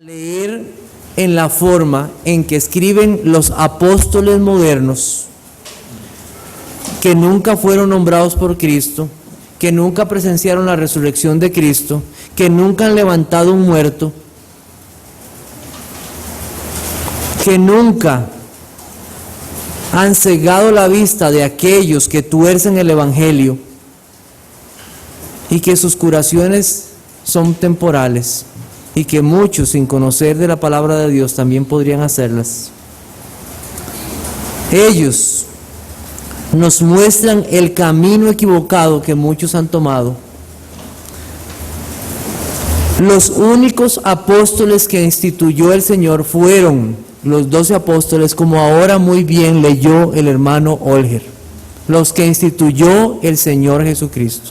Leer en la forma en que escriben los apóstoles modernos, que nunca fueron nombrados por Cristo, que nunca presenciaron la resurrección de Cristo, que nunca han levantado un muerto, que nunca han cegado la vista de aquellos que tuercen el Evangelio y que sus curaciones son temporales y que muchos, sin conocer de la palabra de Dios, también podrían hacerlas. Ellos nos muestran el camino equivocado que muchos han tomado. Los únicos apóstoles que instituyó el Señor fueron los 12 apóstoles, como ahora muy bien leyó el hermano Olger, los que instituyó el Señor Jesucristo.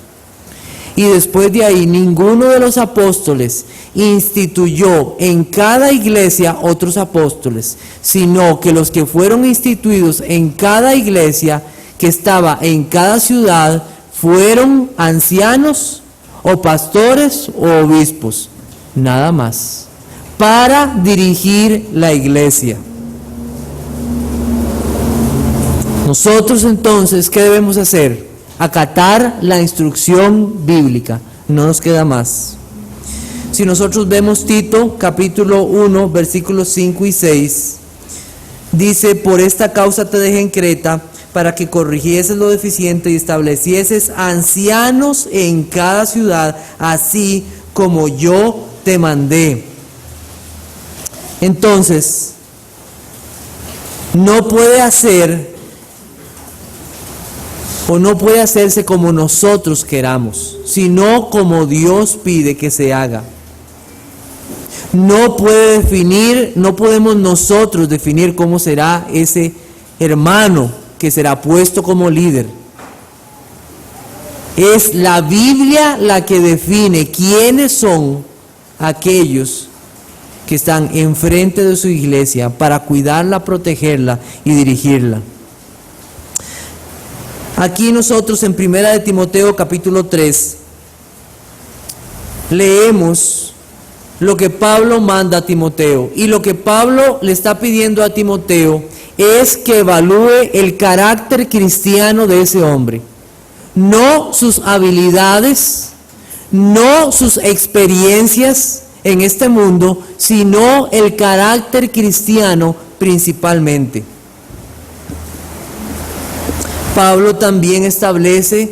Y después de ahí, ninguno de los apóstoles instituyó en cada iglesia otros apóstoles, sino que los que fueron instituidos en cada iglesia que estaba en cada ciudad fueron ancianos o pastores o obispos, nada más, para dirigir la iglesia. Nosotros entonces, ¿qué debemos hacer? Acatar la instrucción bíblica, no nos queda más. Si nosotros vemos Tito capítulo 1 versículos 5 y 6, dice: por esta causa te dejé en Creta, para que corrigieses lo deficiente y establecieses ancianos en cada ciudad, así como yo te mandé. Entonces, no puede hacer o no puede hacerse como nosotros queramos, sino como Dios pide que se haga. No podemos nosotros definir cómo será ese hermano que será puesto como líder. Es la Biblia la que define quiénes son aquellos que están enfrente de su iglesia para cuidarla, protegerla y dirigirla. Aquí nosotros en 1 de Timoteo capítulo 3 leemos lo que Pablo manda a Timoteo, y lo que Pablo le está pidiendo a Timoteo es que evalúe el carácter cristiano de ese hombre, no sus habilidades, no sus experiencias en este mundo, sino el carácter cristiano principalmente. Pablo también establece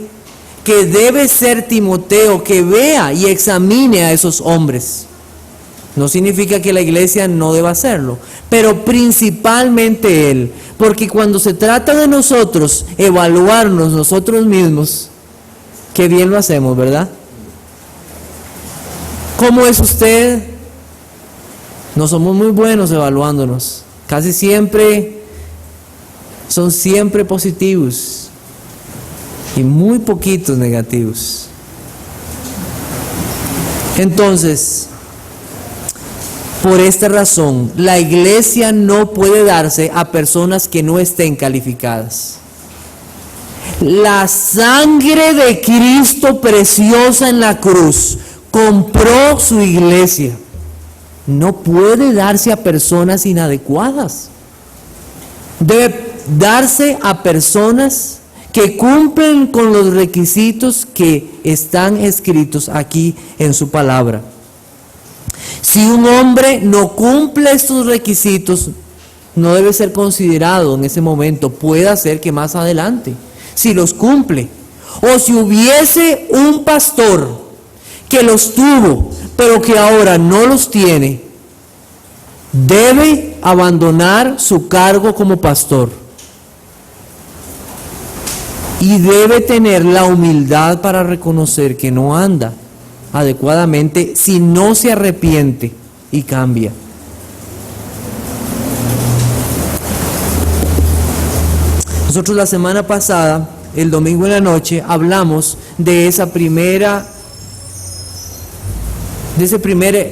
que debe ser Timoteo que vea y examine a esos hombres. No significa que la iglesia no deba hacerlo, pero principalmente él, porque cuando se trata de nosotros evaluarnos nosotros mismos, qué bien lo hacemos, ¿verdad? ¿Cómo es usted? No somos muy buenos evaluándonos, casi siempre son siempre positivos y muy poquitos negativos. Entonces, por esta razón, la iglesia no puede darse a personas que no estén calificadas. La sangre de Cristo preciosa en la cruz compró su iglesia. No puede darse a personas inadecuadas. Debe darse a personas que cumplen con los requisitos que están escritos aquí en su palabra. Si un hombre no cumple estos requisitos, no debe ser considerado en ese momento. Puede ser que más adelante, si los cumple, o si hubiese un pastor que los tuvo, pero que ahora no los tiene, debe abandonar su cargo como pastor. Y debe tener la humildad para reconocer que no anda adecuadamente si no se arrepiente y cambia. Nosotros la semana pasada, el domingo en la noche, hablamos de esa primera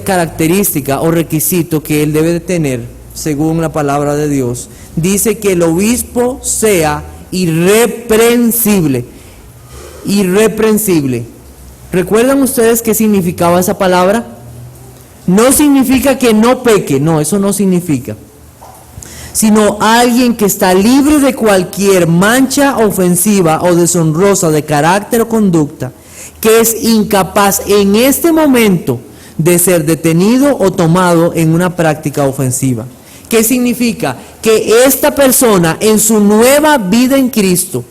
característica o requisito que él debe de tener según la palabra de Dios. Dice que el obispo sea irreprensible. ¿Recuerdan ustedes qué significaba esa palabra? No significa que no peque, no, eso no significa. Sino alguien que está libre de cualquier mancha ofensiva o deshonrosa de carácter o conducta, que es incapaz en este momento de ser detenido o tomado en una práctica ofensiva. ¿Qué significa? Que esta persona en su nueva vida en Cristo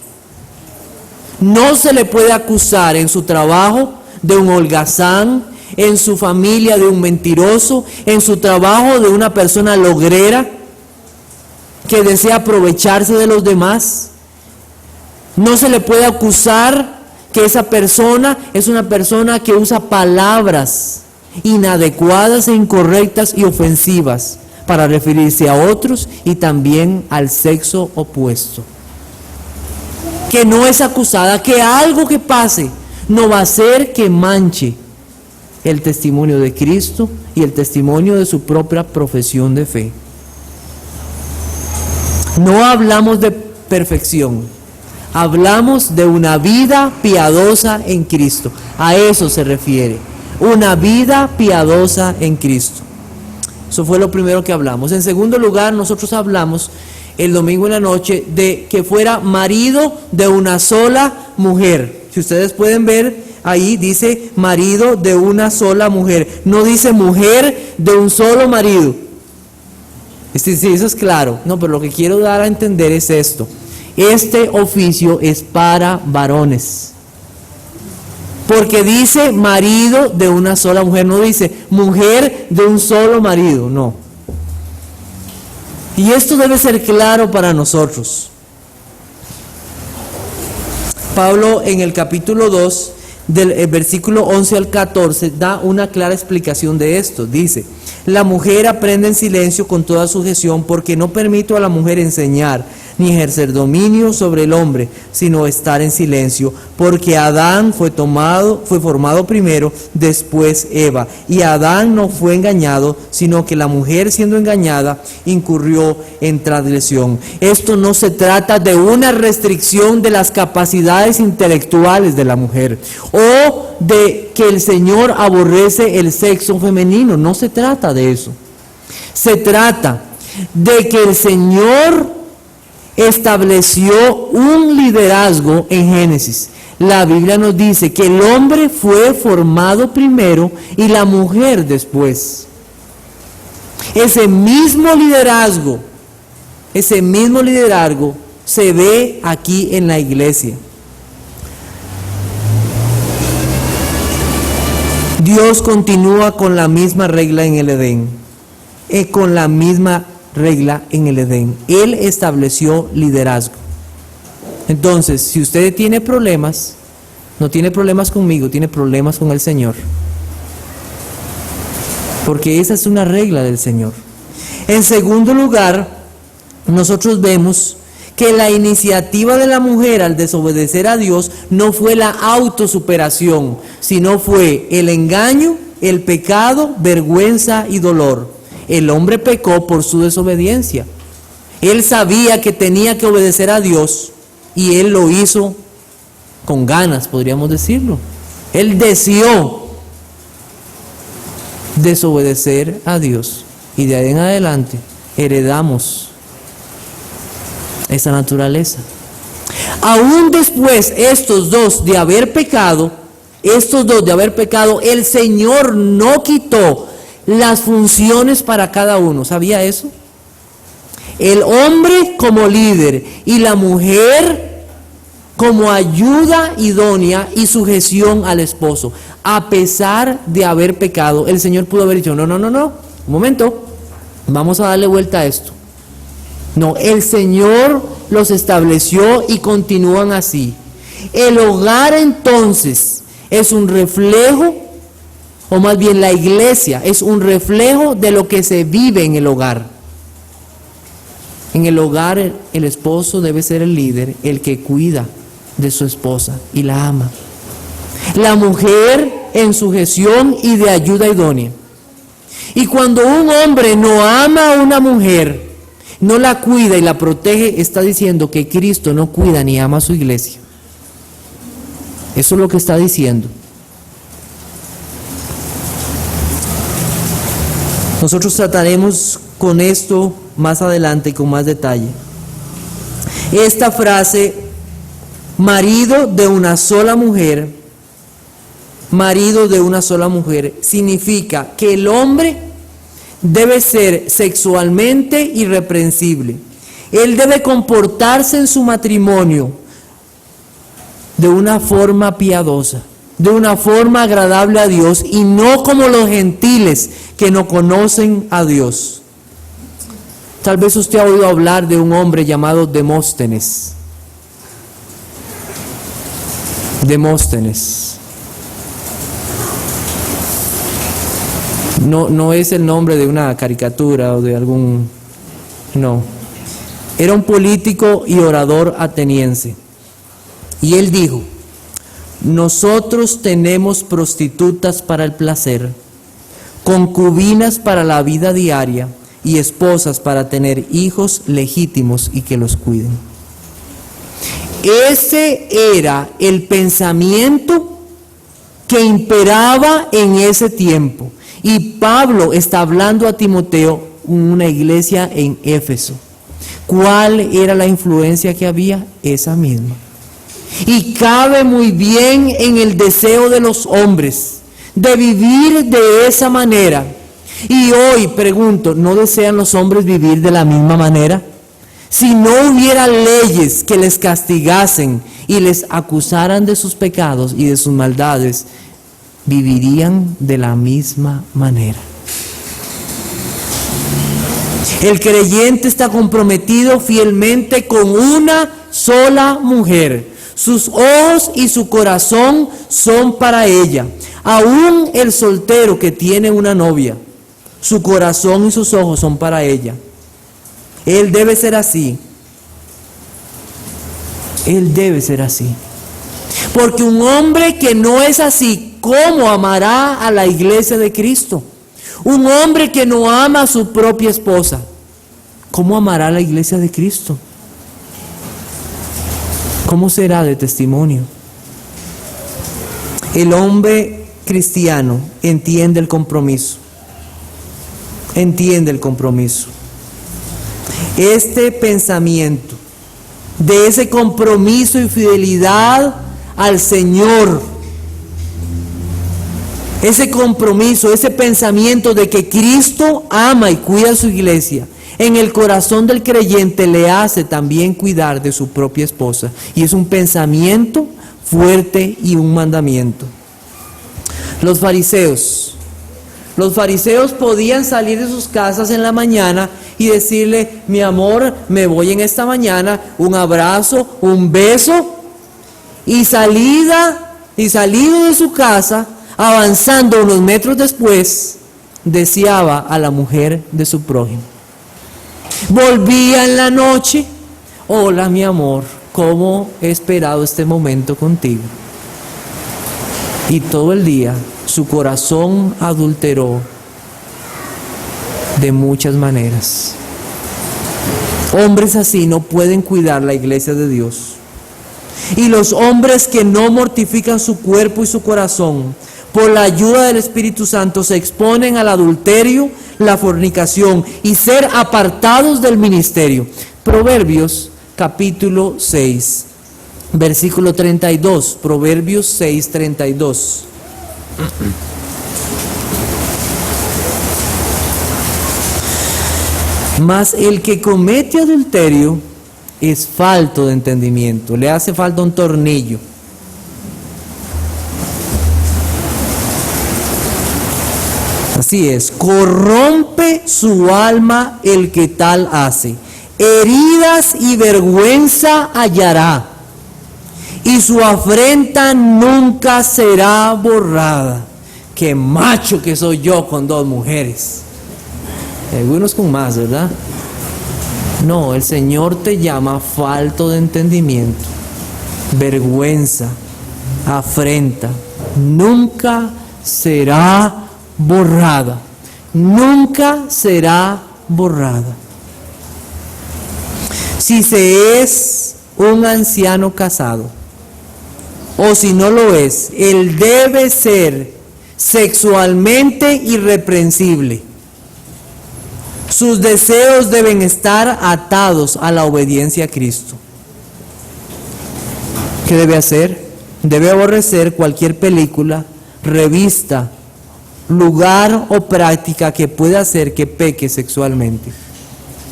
no se le puede acusar en su trabajo de un holgazán, en su familia de un mentiroso, en su trabajo de una persona logrera que desea aprovecharse de los demás. No se le puede acusar que esa persona es una persona que usa palabras inadecuadas e incorrectas y ofensivas para referirse a otros y también al sexo opuesto. Que no es acusada, que algo que pase no va a hacer que manche el testimonio de Cristo y el testimonio de su propia profesión de fe. No hablamos de perfección, hablamos de una vida piadosa en Cristo. A eso se refiere, una vida piadosa en Cristo. Eso fue lo primero que hablamos. En segundo lugar, nosotros hablamos el domingo en la noche de que fuera marido de una sola mujer. Si ustedes pueden ver, ahí dice marido de una sola mujer. No dice mujer de un solo marido. Sí, eso es claro. No, pero lo que quiero dar a entender es esto. Este oficio es para varones. Porque dice marido de una sola mujer. No dice mujer de un solo marido. No. Y esto debe ser claro para nosotros. Pablo en el capítulo 2, del versículo 11 al 14, da una clara explicación de esto. Dice: la mujer aprende en silencio con toda sujeción, porque no permito a la mujer enseñar ni ejercer dominio sobre el hombre, sino estar en silencio, porque Adán fue formado primero, después Eva, y Adán no fue engañado, sino que la mujer, siendo engañada, incurrió en transgresión. Esto no se trata de una restricción de las capacidades intelectuales de la mujer, o de que el Señor aborrece el sexo femenino. No se trata de eso. Se trata de que el Señor estableció un liderazgo en Génesis. La Biblia nos dice que el hombre fue formado primero y la mujer después. Ese mismo liderazgo se ve aquí en la iglesia. Dios continúa con la misma regla en el Edén, con la misma regla en el Edén. Él estableció liderazgo. Entonces, si usted tiene problemas, no tiene problemas conmigo, tiene problemas con el Señor. Porque esa es una regla del Señor. En segundo lugar, nosotros vemos que la iniciativa de la mujer al desobedecer a Dios no fue la autosuperación, sino fue el engaño, el pecado, vergüenza y dolor. El hombre pecó por su desobediencia. Él sabía que tenía que obedecer a Dios y él lo hizo con ganas, podríamos decirlo. Él deseó desobedecer a Dios y de ahí en adelante heredamos esa naturaleza. Aún después estos dos de haber pecado, el Señor no quitó las funciones para cada uno. ¿Sabía eso? El hombre como líder y la mujer como ayuda idónea y sujeción al esposo. A pesar de haber pecado, el Señor pudo haber dicho: no, un momento, vamos a darle vuelta a esto. No, el Señor los estableció y continúan así. El hogar entonces es un reflejo, o más bien la iglesia es un reflejo de lo que se vive en el hogar. En el hogar el esposo debe ser el líder, el que cuida de su esposa y la ama. La mujer en sujeción y de ayuda idónea. Y cuando un hombre no ama a una mujer, no la cuida y la protege, está diciendo que Cristo no cuida ni ama a su iglesia. Eso es lo que está diciendo. Nosotros trataremos con esto más adelante y con más detalle. Esta frase, marido de una sola mujer, significa que el hombre debe ser sexualmente irreprensible. Él debe comportarse en su matrimonio de una forma piadosa, de una forma agradable a Dios, y no como los gentiles que no conocen a Dios. Tal vez usted ha oído hablar de un hombre llamado Demóstenes. No es el nombre de una caricatura o de algún... No. Era un político y orador ateniense. Y él dijo: nosotros tenemos prostitutas para el placer, concubinas para la vida diaria y esposas para tener hijos legítimos y que los cuiden. Ese era el pensamiento que imperaba en ese tiempo. Y Pablo está hablando a Timoteo, una iglesia en Éfeso. ¿Cuál era la influencia que había? Esa misma. Y cabe muy bien en el deseo de los hombres de vivir de esa manera. Y hoy pregunto, ¿no desean los hombres vivir de la misma manera? Si no hubiera leyes que les castigasen y les acusaran de sus pecados y de sus maldades, vivirían de la misma manera. El creyente está comprometido fielmente con una sola mujer. Sus ojos y su corazón son para ella. Aún el soltero que tiene una novia, su corazón y sus ojos son para ella. Él debe ser así. Él debe ser así. Porque un hombre que no es así, ¿cómo amará a la iglesia de Cristo? Un hombre que no ama a su propia esposa, ¿cómo amará a la iglesia de Cristo? ¿Cómo será de testimonio? El hombre cristiano entiende el compromiso. Entiende el compromiso. Este pensamiento de ese compromiso y fidelidad al Señor, ese compromiso, ese pensamiento de que Cristo ama y cuida a su iglesia, en el corazón del creyente le hace también cuidar de su propia esposa. Y es un pensamiento fuerte y un mandamiento. Los fariseos podían salir de sus casas en la mañana y decirle: mi amor, me voy en esta mañana, un abrazo, un beso, y salido de su casa, avanzando unos metros después, deseaba a la mujer de su prójimo. Volvía en la noche: hola mi amor, cómo he esperado este momento contigo. Y todo el día su corazón adulteró de muchas maneras. Hombres así no pueden cuidar la iglesia de Dios. Y los hombres que no mortifican su cuerpo y su corazón por la ayuda del Espíritu Santo se exponen al adulterio, la fornicación y ser apartados del ministerio. Proverbios capítulo 6, versículo 32. Proverbios 6, 32. Mas el que comete adulterio es falto de entendimiento. Le hace falta un tornillo. Así es, corrompe su alma el que tal hace. Heridas y vergüenza hallará, y su afrenta nunca será borrada. Qué macho que soy yo con 2 mujeres. Algunos con más, ¿verdad? No, el Señor te llama falto de entendimiento, vergüenza, afrenta. Nunca será borrada. Nunca será borrada. Si se es un anciano casado, o si no lo es, él debe ser sexualmente irreprensible. Sus deseos deben estar atados a la obediencia a Cristo. ¿Qué debe hacer? Debe aborrecer cualquier película, revista, lugar o práctica que pueda hacer que peque sexualmente.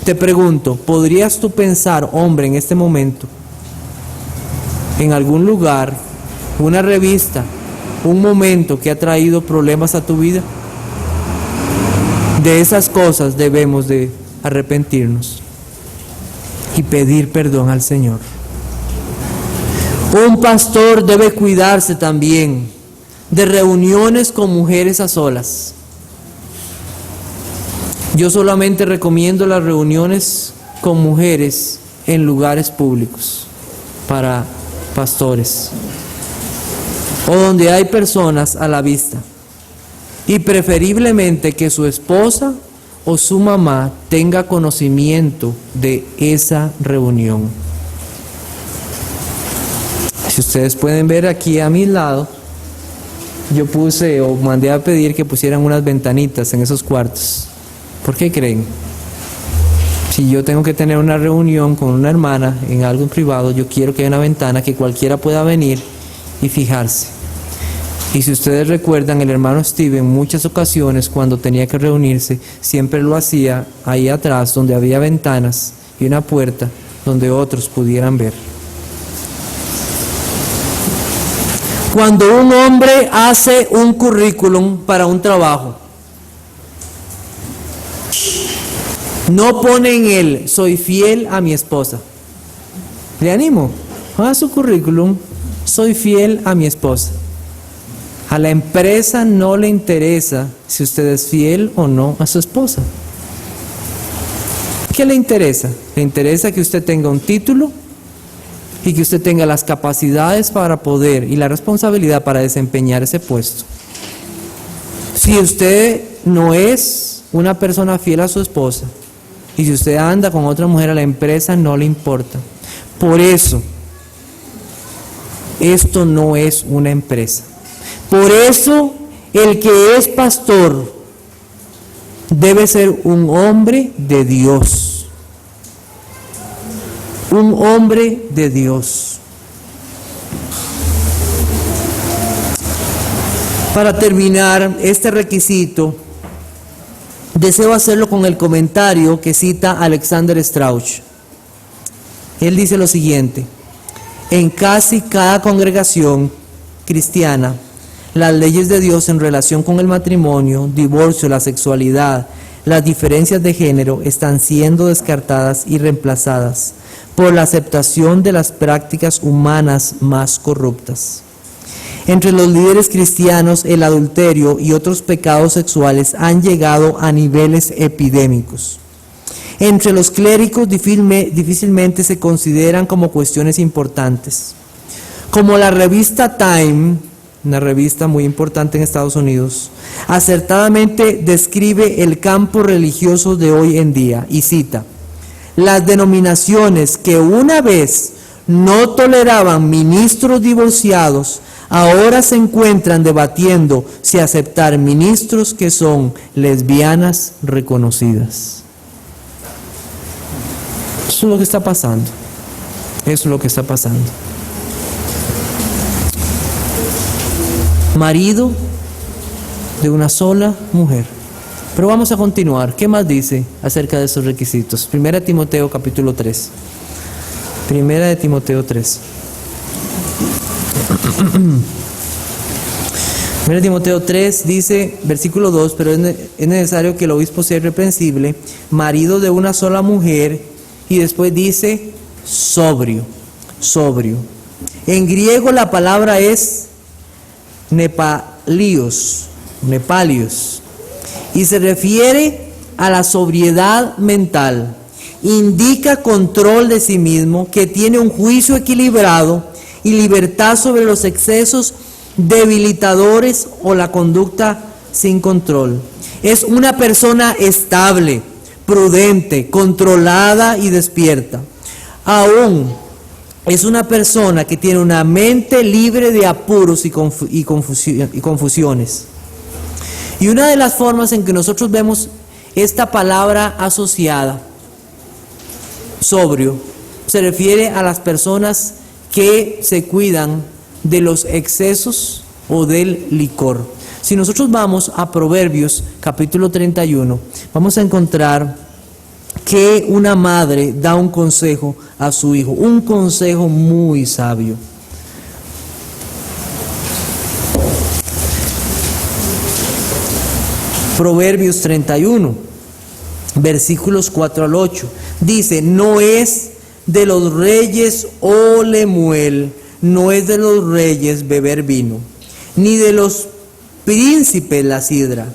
Te pregunto, ¿podrías tú pensar, hombre, en este momento, en algún lugar, una revista, un momento que ha traído problemas a tu vida? De esas cosas debemos de arrepentirnos y pedir perdón al Señor. Un pastor debe cuidarse también de reuniones con mujeres a solas. Yo solamente recomiendo las reuniones con mujeres en lugares públicos para pastores o donde hay personas a la vista, y preferiblemente que su esposa o su mamá tenga conocimiento de esa reunión. Si ustedes pueden ver aquí a mi lado, yo puse o mandé a pedir que pusieran unas ventanitas en esos cuartos. ¿Por qué creen? Si yo tengo que tener una reunión con una hermana en algo privado, yo quiero que haya una ventana que cualquiera pueda venir y fijarse. Y si ustedes recuerdan, el hermano Steve en muchas ocasiones cuando tenía que reunirse, siempre lo hacía ahí atrás donde había ventanas y una puerta donde otros pudieran ver. Cuando un hombre hace un currículum para un trabajo, no pone en él, soy fiel a mi esposa. Le animo, haga su currículum, soy fiel a mi esposa. A la empresa no le interesa si usted es fiel o no a su esposa. ¿Qué le interesa? Le interesa que usted tenga un título y que usted tenga las capacidades para poder y la responsabilidad para desempeñar ese puesto. Si usted no es una persona fiel a su esposa y si usted anda con otra mujer, a la empresa no le importa. Por eso, esto no es una empresa. Por eso, el que es pastor debe ser un hombre de Dios. Un hombre de Dios. Para terminar este requisito, deseo hacerlo con el comentario que cita Alexander Strauch. Él dice lo siguiente: en casi cada congregación cristiana, las leyes de Dios en relación con el matrimonio, divorcio, la sexualidad, las diferencias de género están siendo descartadas y reemplazadas por la aceptación de las prácticas humanas más corruptas. Entre los líderes cristianos, el adulterio y otros pecados sexuales han llegado a niveles epidémicos. Entre los clérigos difícilmente se consideran como cuestiones importantes. Como la revista Time, una revista muy importante en Estados Unidos, acertadamente describe el campo religioso de hoy en día y cita: las denominaciones que una vez no toleraban ministros divorciados, ahora se encuentran debatiendo si aceptar ministros que son lesbianas reconocidas. Eso es lo que está pasando. Eso es lo que está pasando. Marido de una sola mujer. Pero vamos a continuar. ¿Qué más dice acerca de esos requisitos? 1 Timoteo capítulo 3. 1 Timoteo 3. 1 Timoteo 3 dice, versículo 2, pero es necesario que el obispo sea irreprensible, marido de una sola mujer, y después dice sobrio, sobrio. En griego la palabra es nepalios, y se refiere a la sobriedad mental. Indica control de sí mismo, que tiene un juicio equilibrado y libertad sobre los excesos debilitadores o la conducta sin control. Es una persona estable, prudente, controlada y despierta. Aún es una persona que tiene una mente libre de apuros y confusiones. Y una de las formas en que nosotros vemos esta palabra asociada, sobrio, se refiere a las personas que se cuidan de los excesos o del licor. Si nosotros vamos a Proverbios capítulo 31, vamos a encontrar que una madre da un consejo a su hijo, un consejo muy sabio. Proverbios 31, versículos 4 al 8, dice: no es de los reyes, oh Lemuel, no es de los reyes beber vino, ni de los príncipes la sidra,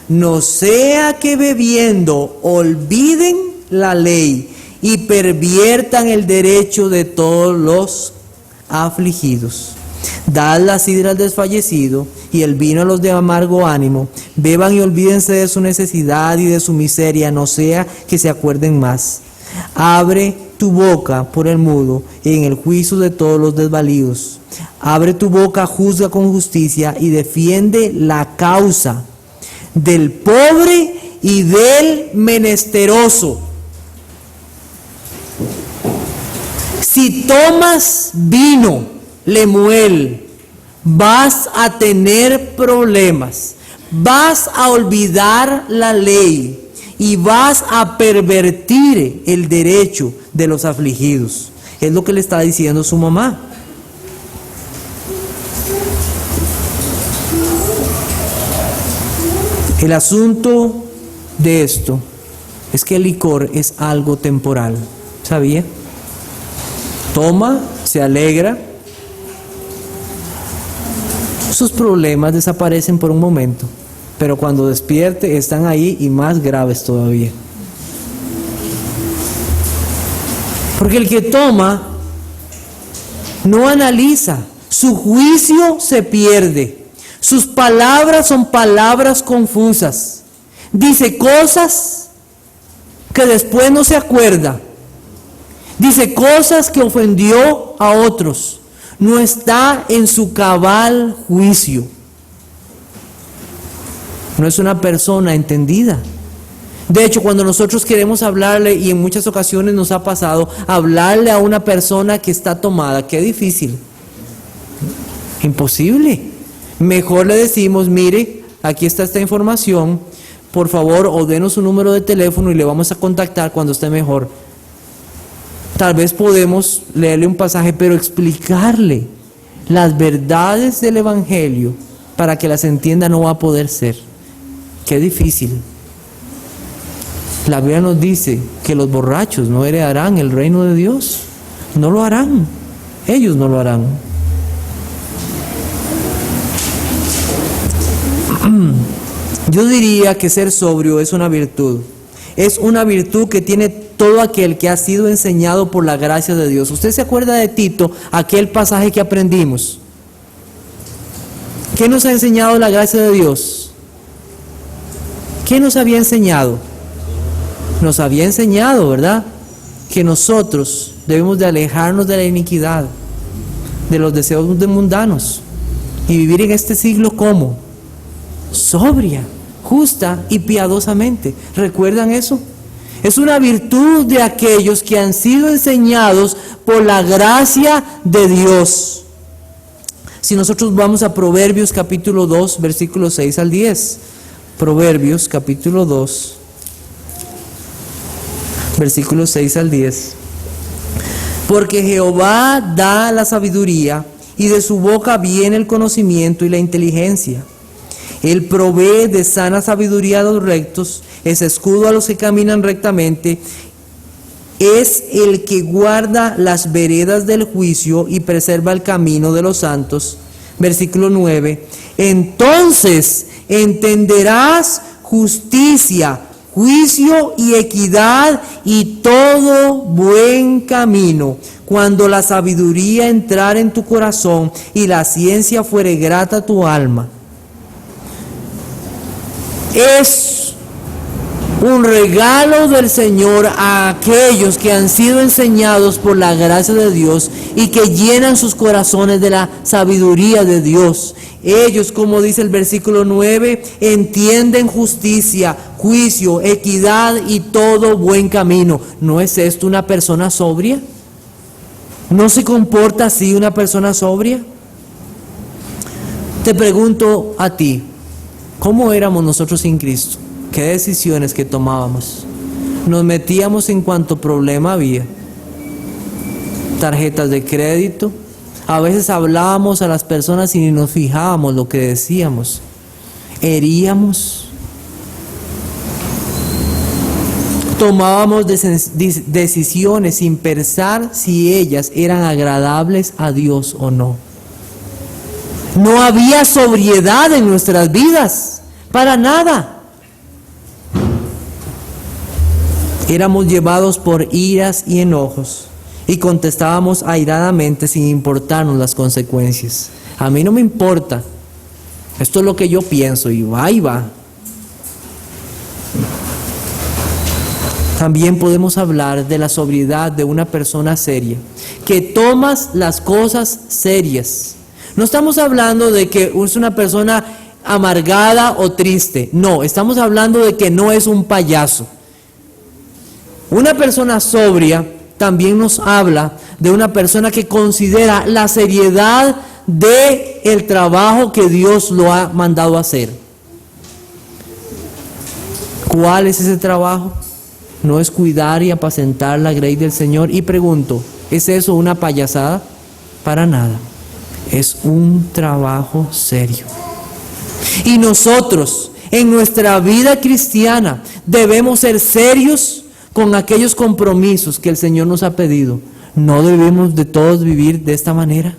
no sea que bebiendo olviden la ley y perviertan el derecho de todos los afligidos. Dad la sidra al desfallecido y el vino a los de amargo ánimo. Beban y olvídense de su necesidad y de su miseria, no sea que se acuerden más. Abre tu boca por el mudo en el juicio de todos los desvalidos. Abre tu boca, juzga con justicia y defiende la causa del pobre y del menesteroso. Si tomas vino, Lemuel, vas a tener problemas, vas a olvidar la ley y vas a pervertir el derecho de los afligidos. Es lo que le está diciendo su mamá. El asunto de esto es que el licor es algo temporal, ¿sabía? Toma, se alegra, sus problemas desaparecen por un momento, pero cuando despierte están ahí y más graves todavía. Porque el que toma no analiza, su juicio se pierde, sus palabras son palabras confusas, dice cosas que después no se acuerda, dice cosas que ofendió a otros. No está en su cabal juicio. No es una persona entendida. De hecho, cuando nosotros queremos hablarle, y en muchas ocasiones nos ha pasado, hablarle a una persona que está tomada, qué difícil. Imposible. Mejor le decimos: mire, aquí está esta información, por favor, o denos su número de teléfono y le vamos a contactar cuando esté mejor. Tal vez podemos leerle un pasaje, pero explicarle las verdades del Evangelio para que las entienda no va a poder ser. Qué difícil. La Biblia nos dice que los borrachos no heredarán el reino de Dios. No lo harán. Ellos no lo harán. Yo diría que ser sobrio es una virtud. Es una virtud que tiene todo aquel que ha sido enseñado por la gracia de Dios. ¿Usted se acuerda de Tito, aquel pasaje que aprendimos? ¿Qué nos ha enseñado la gracia de Dios? ¿Qué nos había enseñado? Nos había enseñado, ¿verdad?, que nosotros debemos de alejarnos de la iniquidad, de los deseos mundanos, y vivir en este siglo como sobria, justa y piadosamente. ¿Recuerdan eso? Es una virtud de aquellos que han sido enseñados por la gracia de Dios. Si nosotros vamos a Proverbios capítulo 2, versículos 6 al 10. Proverbios capítulo 2, versículos 6 al 10. Porque Jehová da la sabiduría, y de su boca viene el conocimiento y la inteligencia. Él provee de sana sabiduría a los rectos, es escudo a los que caminan rectamente, es el que guarda las veredas del juicio y preserva el camino de los santos. Versículo 9. Entonces entenderás justicia, juicio y equidad y todo buen camino, cuando la sabiduría entrare en tu corazón y la ciencia fuere grata a tu alma. Es Un regalo del Señor a aquellos que han sido enseñados por la gracia de Dios y que llenan sus corazones de la sabiduría de Dios. Ellos, como dice el versículo 9, entienden justicia, juicio, equidad y todo buen camino. ¿No es esto una persona sobria? ¿No se comporta así una persona sobria? Te pregunto a ti, ¿cómo éramos nosotros sin Cristo? ¿Qué decisiones que tomábamos? Nos metíamos en cuanto problema había. Tarjetas de crédito. A veces hablábamos a las personas y ni nos fijábamos lo que decíamos. Heríamos. Tomábamos decisiones sin pensar si ellas eran agradables a Dios o no. No había sobriedad en nuestras vidas, para nada. Éramos llevados por iras y enojos y contestábamos airadamente sin importarnos las consecuencias. A mí no me importa, esto es lo que yo pienso y va y va. También podemos hablar de la sobriedad de una persona seria, que tomas las cosas serias. No estamos hablando de que es una persona amargada o triste, no, estamos hablando de que no es un payaso. Una persona sobria también nos habla de una persona que considera la seriedad del trabajo que Dios lo ha mandado a hacer. ¿Cuál es ese trabajo? No es cuidar y apacentar la grey del Señor. Y pregunto, ¿es eso una payasada? Para nada. Es un trabajo serio. Y nosotros, en nuestra vida cristiana, debemos ser serios con aquellos compromisos que el Señor nos ha pedido. ¿No debemos de todos vivir de esta manera?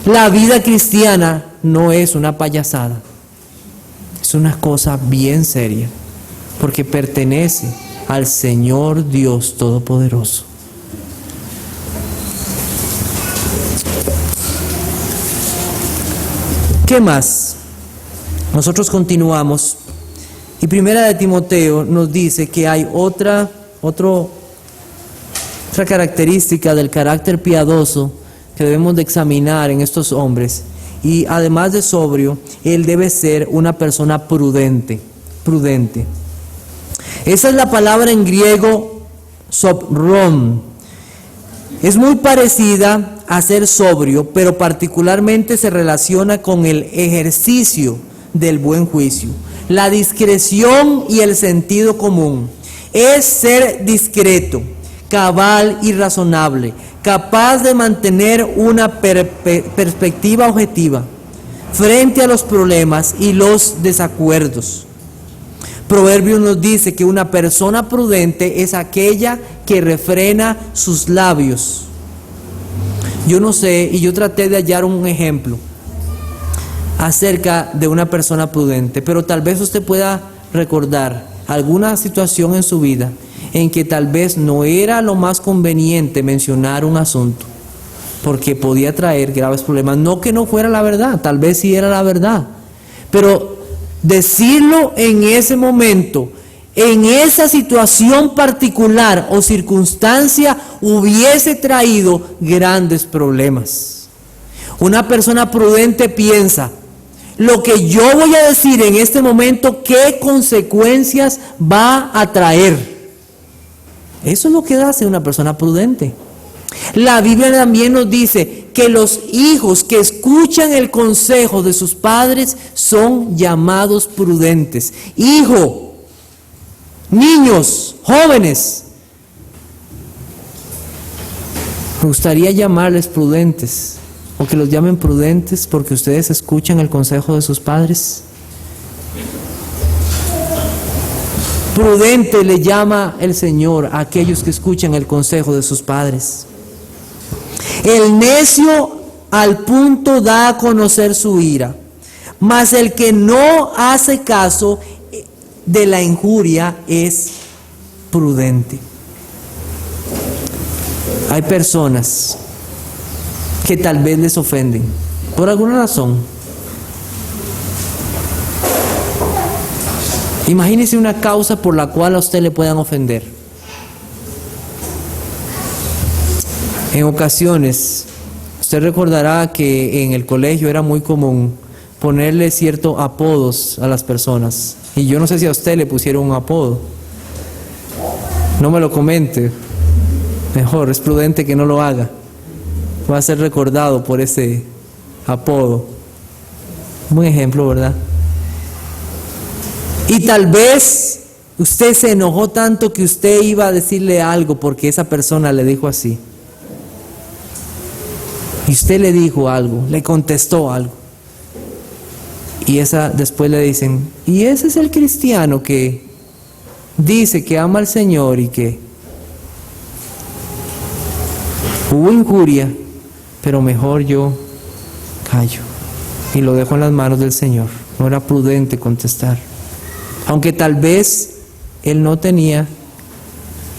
La vida cristiana no es una payasada. Es una cosa bien seria, porque pertenece al Señor Dios Todopoderoso. ¿Qué más? Nosotros continuamos. Y Primera de Timoteo nos dice que hay otra característica del carácter piadoso que debemos de examinar en estos hombres. Y además de sobrio, él debe ser una persona prudente. Esa es la palabra en griego sopron. Es muy parecida a ser sobrio, pero particularmente se relaciona con el ejercicio del buen juicio. La discreción y el sentido común es ser discreto, cabal y razonable, capaz de mantener una perspectiva objetiva frente a los problemas y los desacuerdos. Proverbios nos dice que una persona prudente es aquella que refrena sus labios. Yo no sé, y yo traté de hallar un ejemplo acerca de una persona prudente, pero tal vez usted pueda recordar alguna situación en su vida en que tal vez no era lo más conveniente mencionar un asunto, porque podía traer graves problemas. No que no fuera la verdad, tal vez sí era la verdad, pero decirlo en ese momento, en esa situación particular o circunstancia, hubiese traído grandes problemas. Una persona prudente piensa: lo que yo voy a decir en este momento, ¿qué consecuencias va a traer? Eso es lo que hace una persona prudente. La Biblia también nos dice que los hijos que escuchan el consejo de sus padres son llamados prudentes. Hijo, niños, jóvenes, me gustaría llamarles prudentes, o que los llamen prudentes porque ustedes escuchan el consejo de sus padres. Prudente le llama el Señor a aquellos que escuchan el consejo de sus padres. El necio al punto da a conocer su ira, mas el que no hace caso de la injuria es prudente. Hay personas que tal vez les ofenden por alguna razón, Imagínese una causa por la cual a usted le puedan ofender. En ocasiones, usted recordará que en el colegio era muy común ponerle ciertos apodos a las personas. Y yo no sé si a usted le pusieron un apodo. No me lo comente. Mejor, es prudente que no lo haga. Va a ser recordado por ese apodo. Buen ejemplo, ¿verdad? Y tal vez usted se enojó tanto que usted iba a decirle algo porque esa persona le dijo así. Y usted le dijo algo, le contestó algo. Y después le dicen, y ese es el cristiano que dice que ama al Señor y que hubo injuria, pero mejor yo callo y lo dejo en las manos del Señor. No era prudente contestar. Aunque tal vez él no tenía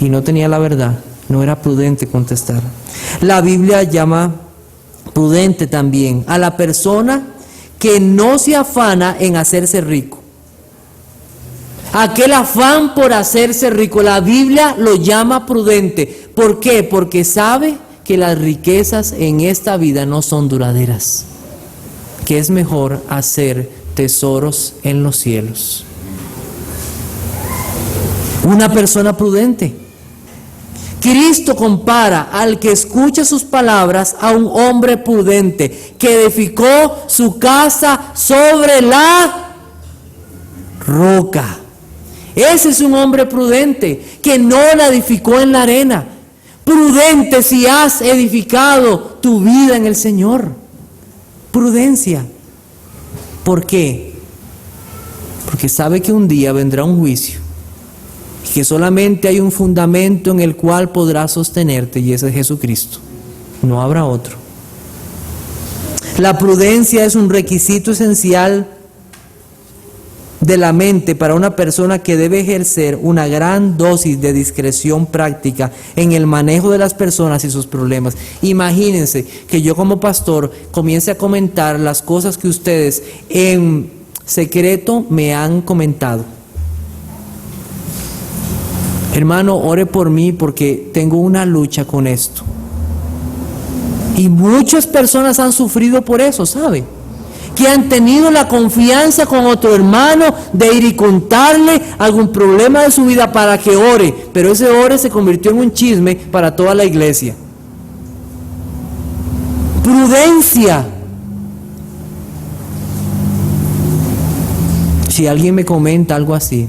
la verdad, no era prudente contestar. La Biblia llama prudente también a la persona que no se afana en hacerse rico. Aquel afán por hacerse rico, la Biblia lo llama prudente. ¿Por qué? Porque sabe que las riquezas en esta vida no son duraderas, que es mejor hacer tesoros en los cielos. Una persona prudente. Cristo compara al que escucha sus palabras a un hombre prudente que edificó su casa sobre la roca. Ese es un hombre prudente que no la edificó en la arena. Prudente si has edificado tu vida en el Señor. Prudencia. ¿Por qué? Porque sabe que un día vendrá un juicio y que solamente hay un fundamento en el cual podrás sostenerte, y ese es Jesucristo. No habrá otro. La prudencia es un requisito esencial de la mente para una persona que debe ejercer una gran dosis de discreción práctica en el manejo de las personas y sus problemas. Imagínense que yo como pastor comience a comentar las cosas que ustedes en secreto me han comentado. Hermano, ore por mí porque tengo una lucha con esto. Y muchas personas han sufrido por eso, ¿sabe? Que han tenido la confianza con otro hermano de ir y contarle algún problema de su vida para que ore, pero ese ore se convirtió en un chisme para toda la iglesia. Prudencia. Si alguien me comenta algo así,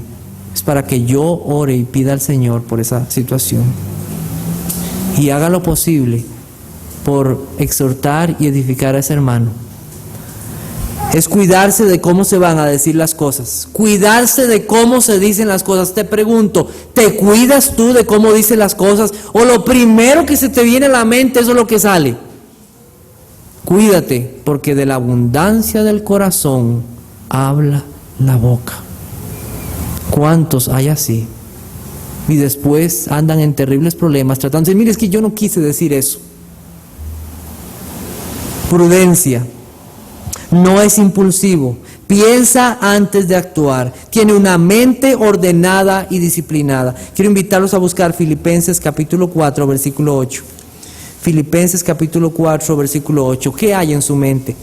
es para que yo ore y pida al Señor por esa situación y haga lo posible por exhortar y edificar a ese hermano. Es cuidarse de cómo se van a decir las cosas, cuidarse de cómo se dicen las cosas. Te pregunto, ¿te cuidas tú de cómo dices las cosas? ¿O lo primero que se te viene a la mente, eso es lo que sale? Cuídate, porque de la abundancia del corazón habla la boca. ¿Cuántos hay así? Y después andan en terribles problemas tratando de decir, mire, es que yo no quise decir eso. Prudencia. No es impulsivo, piensa antes de actuar, tiene una mente ordenada y disciplinada. Quiero invitarlos a buscar Filipenses capítulo 4, versículo 8. Filipenses capítulo 4, versículo 8. ¿Qué hay en su mente?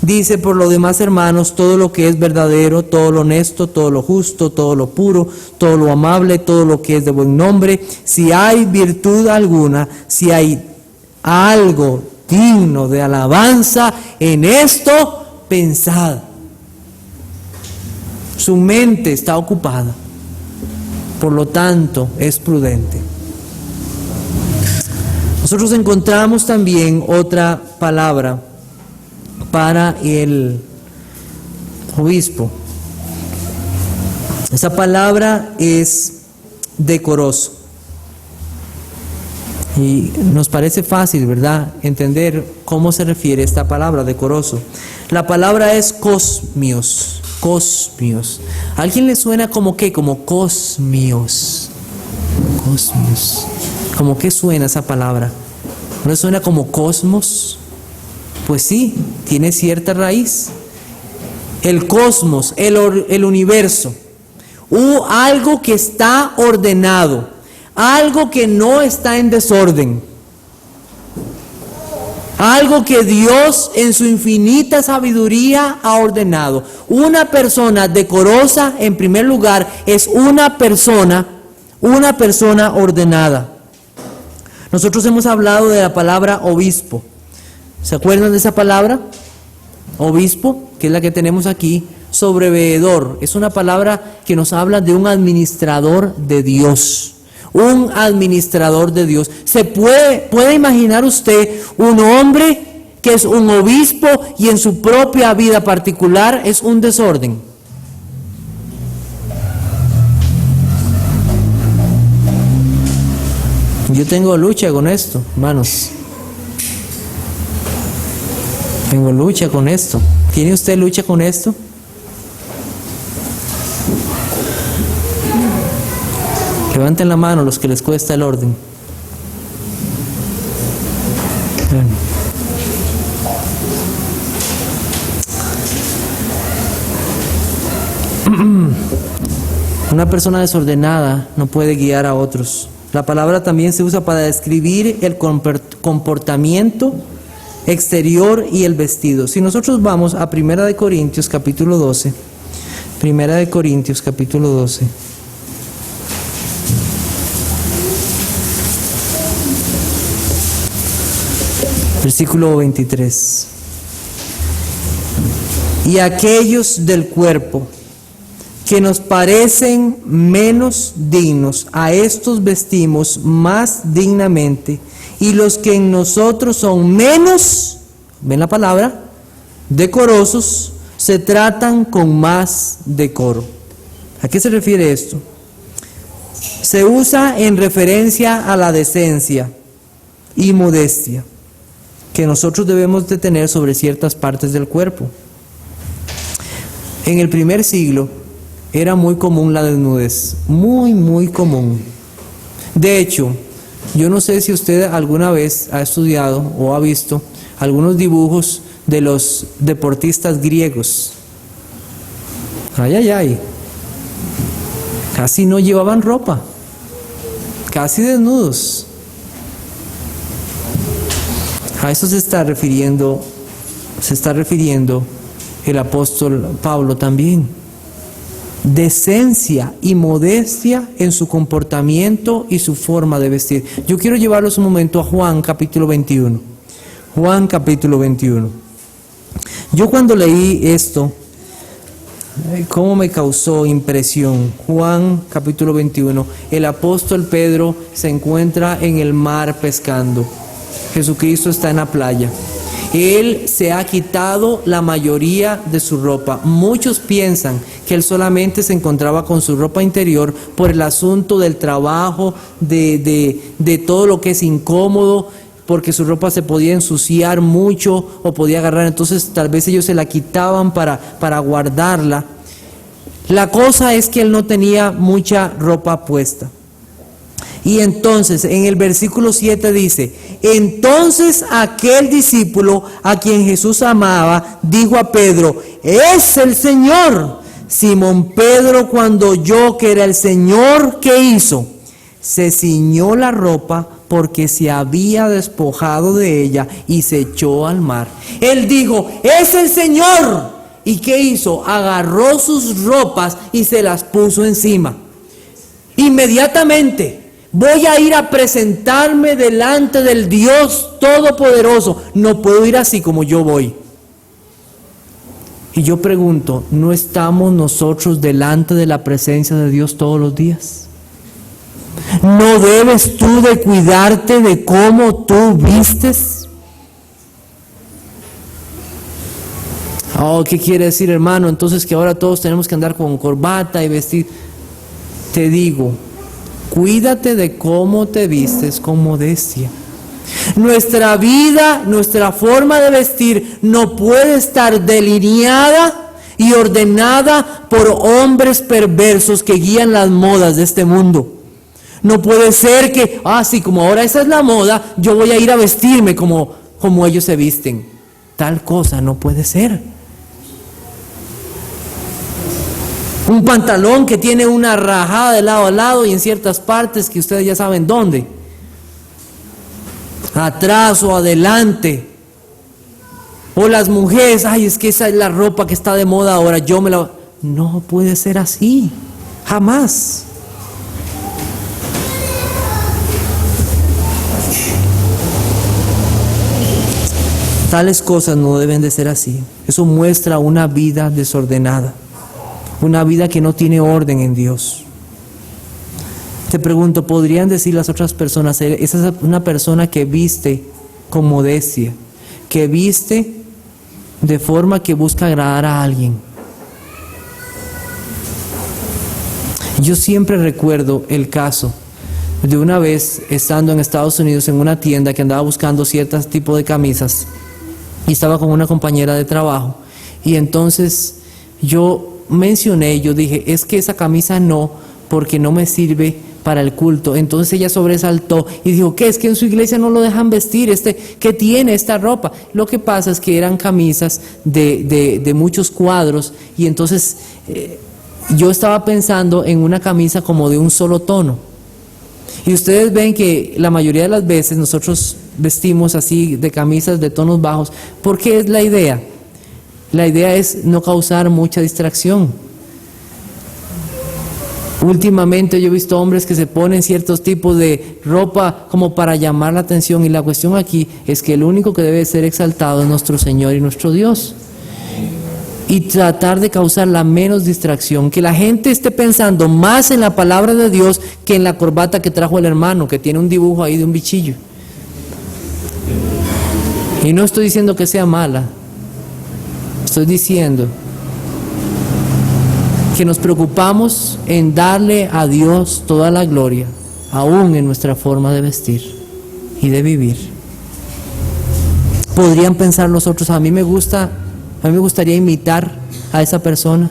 Dice, por lo demás, hermanos, todo lo que es verdadero, todo lo honesto, todo lo justo, todo lo puro, todo lo amable, todo lo que es de buen nombre, si hay virtud alguna, si hay algo digno de alabanza, en esto pensad. Su mente está ocupada, por lo tanto es prudente. Nosotros encontramos también otra palabra para el obispo. Esa palabra es decoroso. Y nos parece fácil, ¿verdad?, entender cómo se refiere esta palabra, decoroso. La palabra es cosmios. Cosmios. ¿A alguien le suena como qué? Como cosmios. Cosmios. ¿Cómo qué suena esa palabra? ¿No le suena como cosmos? Pues sí, tiene cierta raíz. El cosmos, el universo. algo que está ordenado, algo que no está en desorden, algo que Dios en su infinita sabiduría ha ordenado. Una persona decorosa, en primer lugar, es una persona ordenada. Nosotros hemos hablado de la palabra obispo. ¿Se acuerdan de esa palabra? Obispo, que es la que tenemos aquí. Sobreveedor, es una palabra que nos habla de un administrador de Dios. Un administrador de Dios. ¿Puede imaginar usted un hombre que es un obispo y en su propia vida particular es un desorden? Yo tengo lucha con esto, hermanos. Tengo lucha con esto. ¿Tiene usted lucha con esto? Levanten la mano los que les cuesta el orden. Una persona desordenada no puede guiar a otros. La palabra también se usa para describir el comportamiento exterior y el vestido. Si nosotros vamos a 1 Corintios capítulo 12, 1 Corintios capítulo 12. Versículo 23. Y aquellos del cuerpo que nos parecen menos dignos, a estos vestimos más dignamente, y los que en nosotros son menos, ¿ven la palabra?, decorosos, se tratan con más decoro. ¿A qué se refiere esto? Se usa en referencia a la decencia y modestia que nosotros debemos de tener sobre ciertas partes del cuerpo. En el primer siglo era muy común la desnudez, muy común. De hecho, yo no sé si usted alguna vez ha estudiado o ha visto algunos dibujos de los deportistas griegos. Ay. Casi no llevaban ropa, casi desnudos. A eso se está refiriendo el apóstol Pablo también. Decencia y modestia en su comportamiento y su forma de vestir. Yo quiero llevarlos un momento a Juan capítulo 21. Juan capítulo 21. Yo cuando leí esto, ¿cómo me causó impresión? Juan capítulo 21. El apóstol Pedro se encuentra en el mar pescando. Jesucristo está en la playa. Él se ha quitado la mayoría de su ropa. Muchos piensan que él solamente se encontraba con su ropa interior por el asunto del trabajo, de todo lo que es incómodo, porque su ropa se podía ensuciar mucho o podía agarrar. Entonces tal vez ellos se la quitaban para guardarla. La cosa es que él no tenía mucha ropa puesta. Y entonces en el versículo 7 dice: entonces aquel discípulo a quien Jesús amaba dijo a Pedro: es el Señor. Simón Pedro, cuando oyó que era el Señor, ¿qué hizo? Se ciñó la ropa porque se había despojado de ella y se echó al mar. Él dijo: es el Señor. ¿Y qué hizo? Agarró sus ropas y se las puso encima. Inmediatamente: voy a ir a presentarme delante del Dios Todopoderoso. No puedo ir así como yo voy. Y yo pregunto, ¿no estamos nosotros delante de la presencia de Dios todos los días? ¿No debes tú de cuidarte de cómo tú vistes? Oh, ¿qué quiere decir, hermano? Entonces que ahora todos tenemos que andar con corbata y vestir. Te digo, cuídate de cómo te vistes con modestia. Nuestra vida, nuestra forma de vestir no puede estar delineada y ordenada por hombres perversos que guían las modas de este mundo. No puede ser que, sí, como ahora esa es la moda, yo voy a ir a vestirme como ellos se visten. Tal cosa no puede ser. Un pantalón que tiene una rajada de lado a lado y en ciertas partes que ustedes ya saben dónde. Atrás o adelante. O las mujeres, ay, es que esa es la ropa que está de moda ahora, yo me la... No puede ser así, jamás. Tales cosas no deben de ser así. Eso muestra una vida desordenada, una vida que no tiene orden en Dios. Te pregunto, ¿podrían decir las otras personas, esa es una persona que viste con modestia, que viste de forma que busca agradar a alguien? Yo siempre recuerdo el caso de una vez estando en Estados Unidos en una tienda que andaba buscando ciertos tipos de camisas y estaba con una compañera de trabajo, y entonces yo dije, es que esa camisa no, porque no me sirve para el culto. Entonces ella sobresaltó y dijo, ¿qué? Es que en su iglesia no lo dejan vestir, ¿qué tiene esta ropa? Lo que pasa es que eran camisas de muchos cuadros, y entonces yo estaba pensando en una camisa como de un solo tono. Y ustedes ven que la mayoría de las veces nosotros vestimos así de camisas de tonos bajos. ¿Por qué es la idea? La idea es no causar mucha distracción. Últimamente yo he visto hombres que se ponen ciertos tipos de ropa como para llamar la atención, y la cuestión aquí es que el único que debe ser exaltado es nuestro Señor y nuestro Dios. Y tratar de causar la menos distracción, que la gente esté pensando más en la palabra de Dios que en la corbata que trajo el hermano, que tiene un dibujo ahí de un bichillo. Y no estoy diciendo que sea mala, estoy diciendo que nos preocupamos en darle a Dios toda la gloria, aún en nuestra forma de vestir y de vivir. Podrían pensar los otros, a mí me gustaría imitar a esa persona.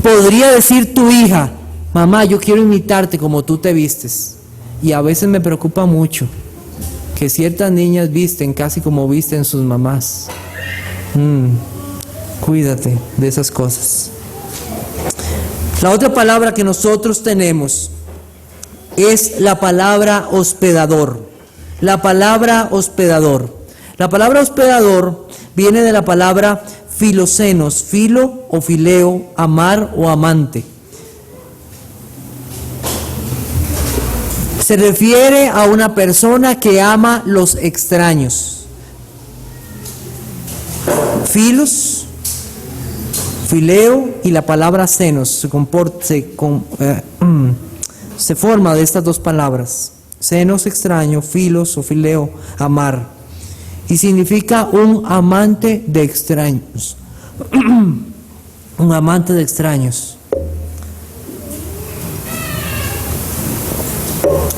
Podría decir tu hija, mamá, yo quiero imitarte como tú te vistes. Y a veces me preocupa mucho que ciertas niñas visten casi como visten sus mamás. Cuídate de esas cosas. La otra palabra que nosotros tenemos es la palabra hospedador. La palabra hospedador. La palabra hospedador viene de la palabra filoxenos, filo o fileo, amar o amante. Se refiere a una persona que ama los extraños. Filos, fileo y la palabra senos se forma de estas dos palabras. Senos, extraño, filos o fileo, amar. Y significa un amante de extraños. Un amante de extraños.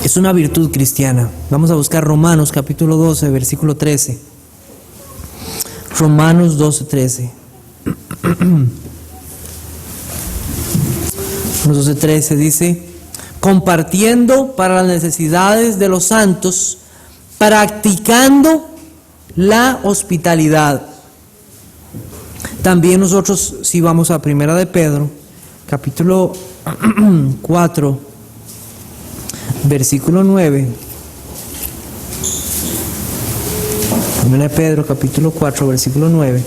Es una virtud cristiana. Vamos a buscar Romanos capítulo 12, versículo 13. Romanos 12, 13. Romanos 12, 13 dice: compartiendo para las necesidades de los santos, practicando la hospitalidad. También nosotros, si vamos a Primera de Pedro, capítulo 4, versículo 9. Primera de Pedro, capítulo 4, versículo 9.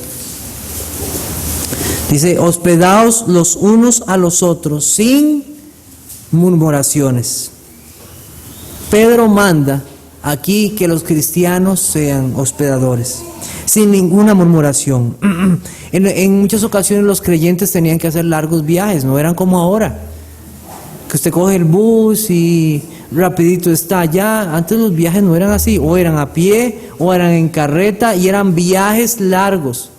Dice: hospedaos los unos a los otros sin murmuraciones. Pedro manda aquí que los cristianos sean hospedadores, sin ninguna murmuración. En muchas ocasiones los creyentes tenían que hacer largos viajes, no eran como ahora, que usted coge el bus y rapidito está allá. Antes los viajes no eran así, o eran a pie, o eran en carreta, y eran viajes largos.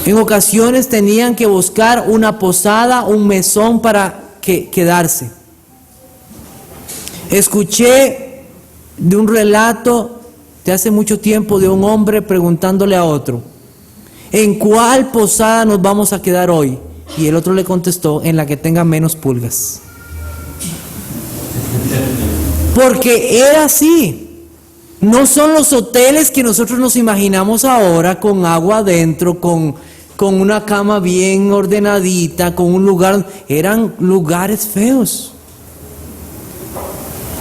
En ocasiones tenían que buscar una posada, un mesón para quedarse. Escuché de un relato de hace mucho tiempo de un hombre preguntándole a otro: ¿en cuál posada nos vamos a quedar hoy? Y el otro le contestó: en la que tenga menos pulgas. Porque era así. No son los hoteles que nosotros nos imaginamos ahora, con agua adentro, con con una cama bien ordenadita, con un lugar, eran lugares feos.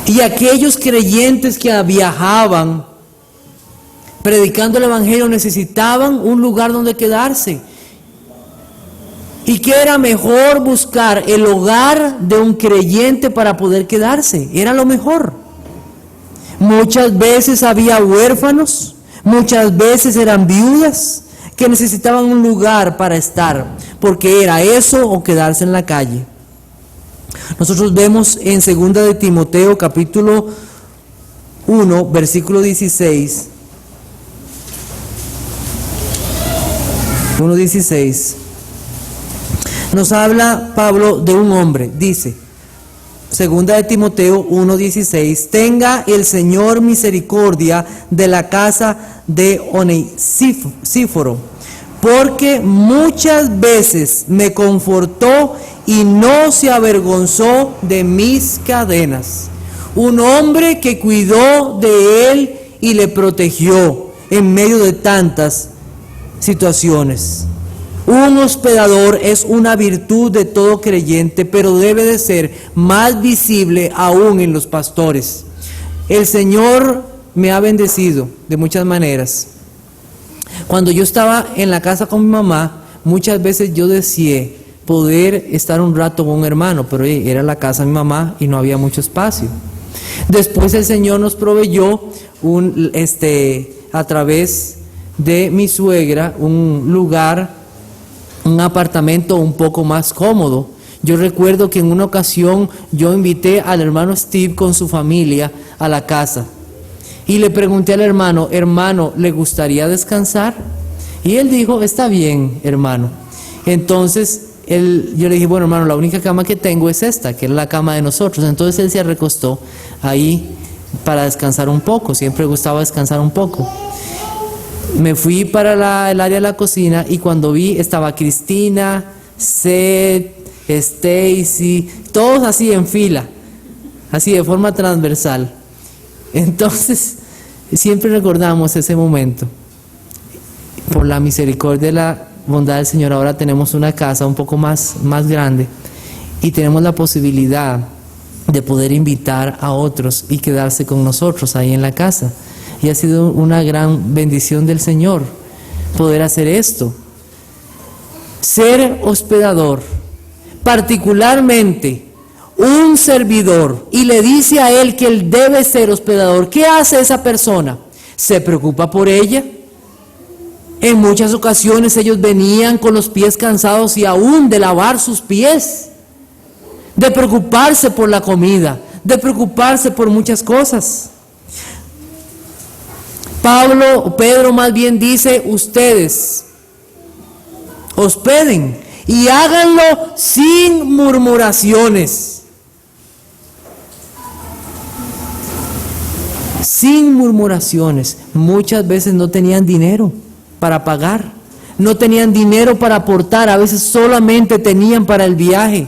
Y aquellos creyentes que viajaban predicando el Evangelio necesitaban un lugar donde quedarse. ¿Y qué era mejor buscar? El hogar de un creyente para poder quedarse. Era lo mejor. Muchas veces había huérfanos, muchas veces eran viudas que necesitaban un lugar para estar, porque era eso o quedarse en la calle. Nosotros vemos en 2 de Timoteo capítulo 1, versículo 16. 1:16. Nos habla Pablo de un hombre, dice, 2 de Timoteo 1:16, tenga el Señor misericordia de la casa de Onesíforo, porque muchas veces me confortó y no se avergonzó de mis cadenas. Un hombre que cuidó de él y le protegió en medio de tantas situaciones. Un hospedador es una virtud de todo creyente, pero debe de ser más visible aún en los pastores. El Señor me ha bendecido de muchas maneras. Cuando yo estaba en la casa con mi mamá, muchas veces yo deseé poder estar un rato con un hermano, pero era la casa de mi mamá y no había mucho espacio. Después el Señor nos proveyó a través de mi suegra un lugar, un apartamento un poco más cómodo. Yo recuerdo que en una ocasión yo invité al hermano Steve con su familia a la casa y le pregunté al hermano, ¿le gustaría descansar? Y él dijo, está bien, hermano. Entonces yo le dije, bueno, hermano, la única cama que tengo es esta, que es la cama de nosotros. Entonces él se recostó ahí para descansar un poco, siempre gustaba descansar un poco. Me fui para el área de la cocina y cuando vi estaba Cristina, Seth, Stacy, todos así en fila, así de forma transversal. Entonces siempre recordamos ese momento. Por la misericordia y la bondad del Señor, ahora tenemos una casa un poco más grande y tenemos la posibilidad de poder invitar a otros y quedarse con nosotros ahí en la casa. Y ha sido una gran bendición del Señor poder hacer esto. Ser hospedador, particularmente un servidor, y le dice a él que él debe ser hospedador. ¿Qué hace esa persona? Se preocupa por ella. En muchas ocasiones ellos venían con los pies cansados y aún de lavar sus pies, de preocuparse por la comida, de preocuparse por muchas cosas. Pedro más bien dice, ustedes hospeden y háganlo sin murmuraciones. Sin murmuraciones. Muchas veces no tenían dinero para pagar, no tenían dinero para aportar, a veces solamente tenían para el viaje.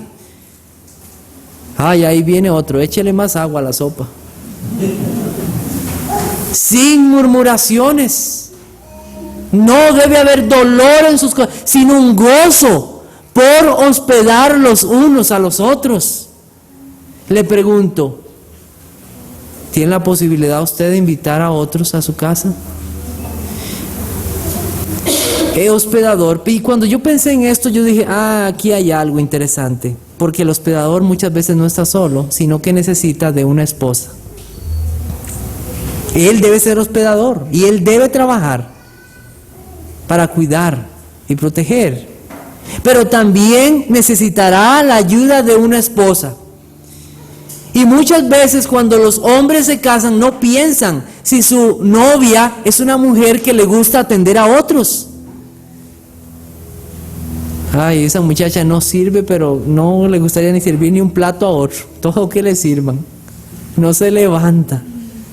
Ay, ahí viene otro, échele más agua a la sopa. Sin murmuraciones. No debe haber dolor en sus corazones, sino un gozo por hospedar los unos a los otros. Le pregunto, ¿tiene la posibilidad usted de invitar a otros a su casa? Hospedador. Y cuando yo pensé en esto, yo dije, aquí hay algo interesante, porque el hospedador muchas veces no está solo, sino que necesita de una esposa. Él debe ser hospedador y él debe trabajar para cuidar y proteger. Pero también necesitará la ayuda de una esposa. Y muchas veces cuando los hombres se casan no piensan si su novia es una mujer que le gusta atender a otros. Ay, esa muchacha no sirve, pero no le gustaría ni servir ni un plato a otro. Todo que le sirvan. No se levanta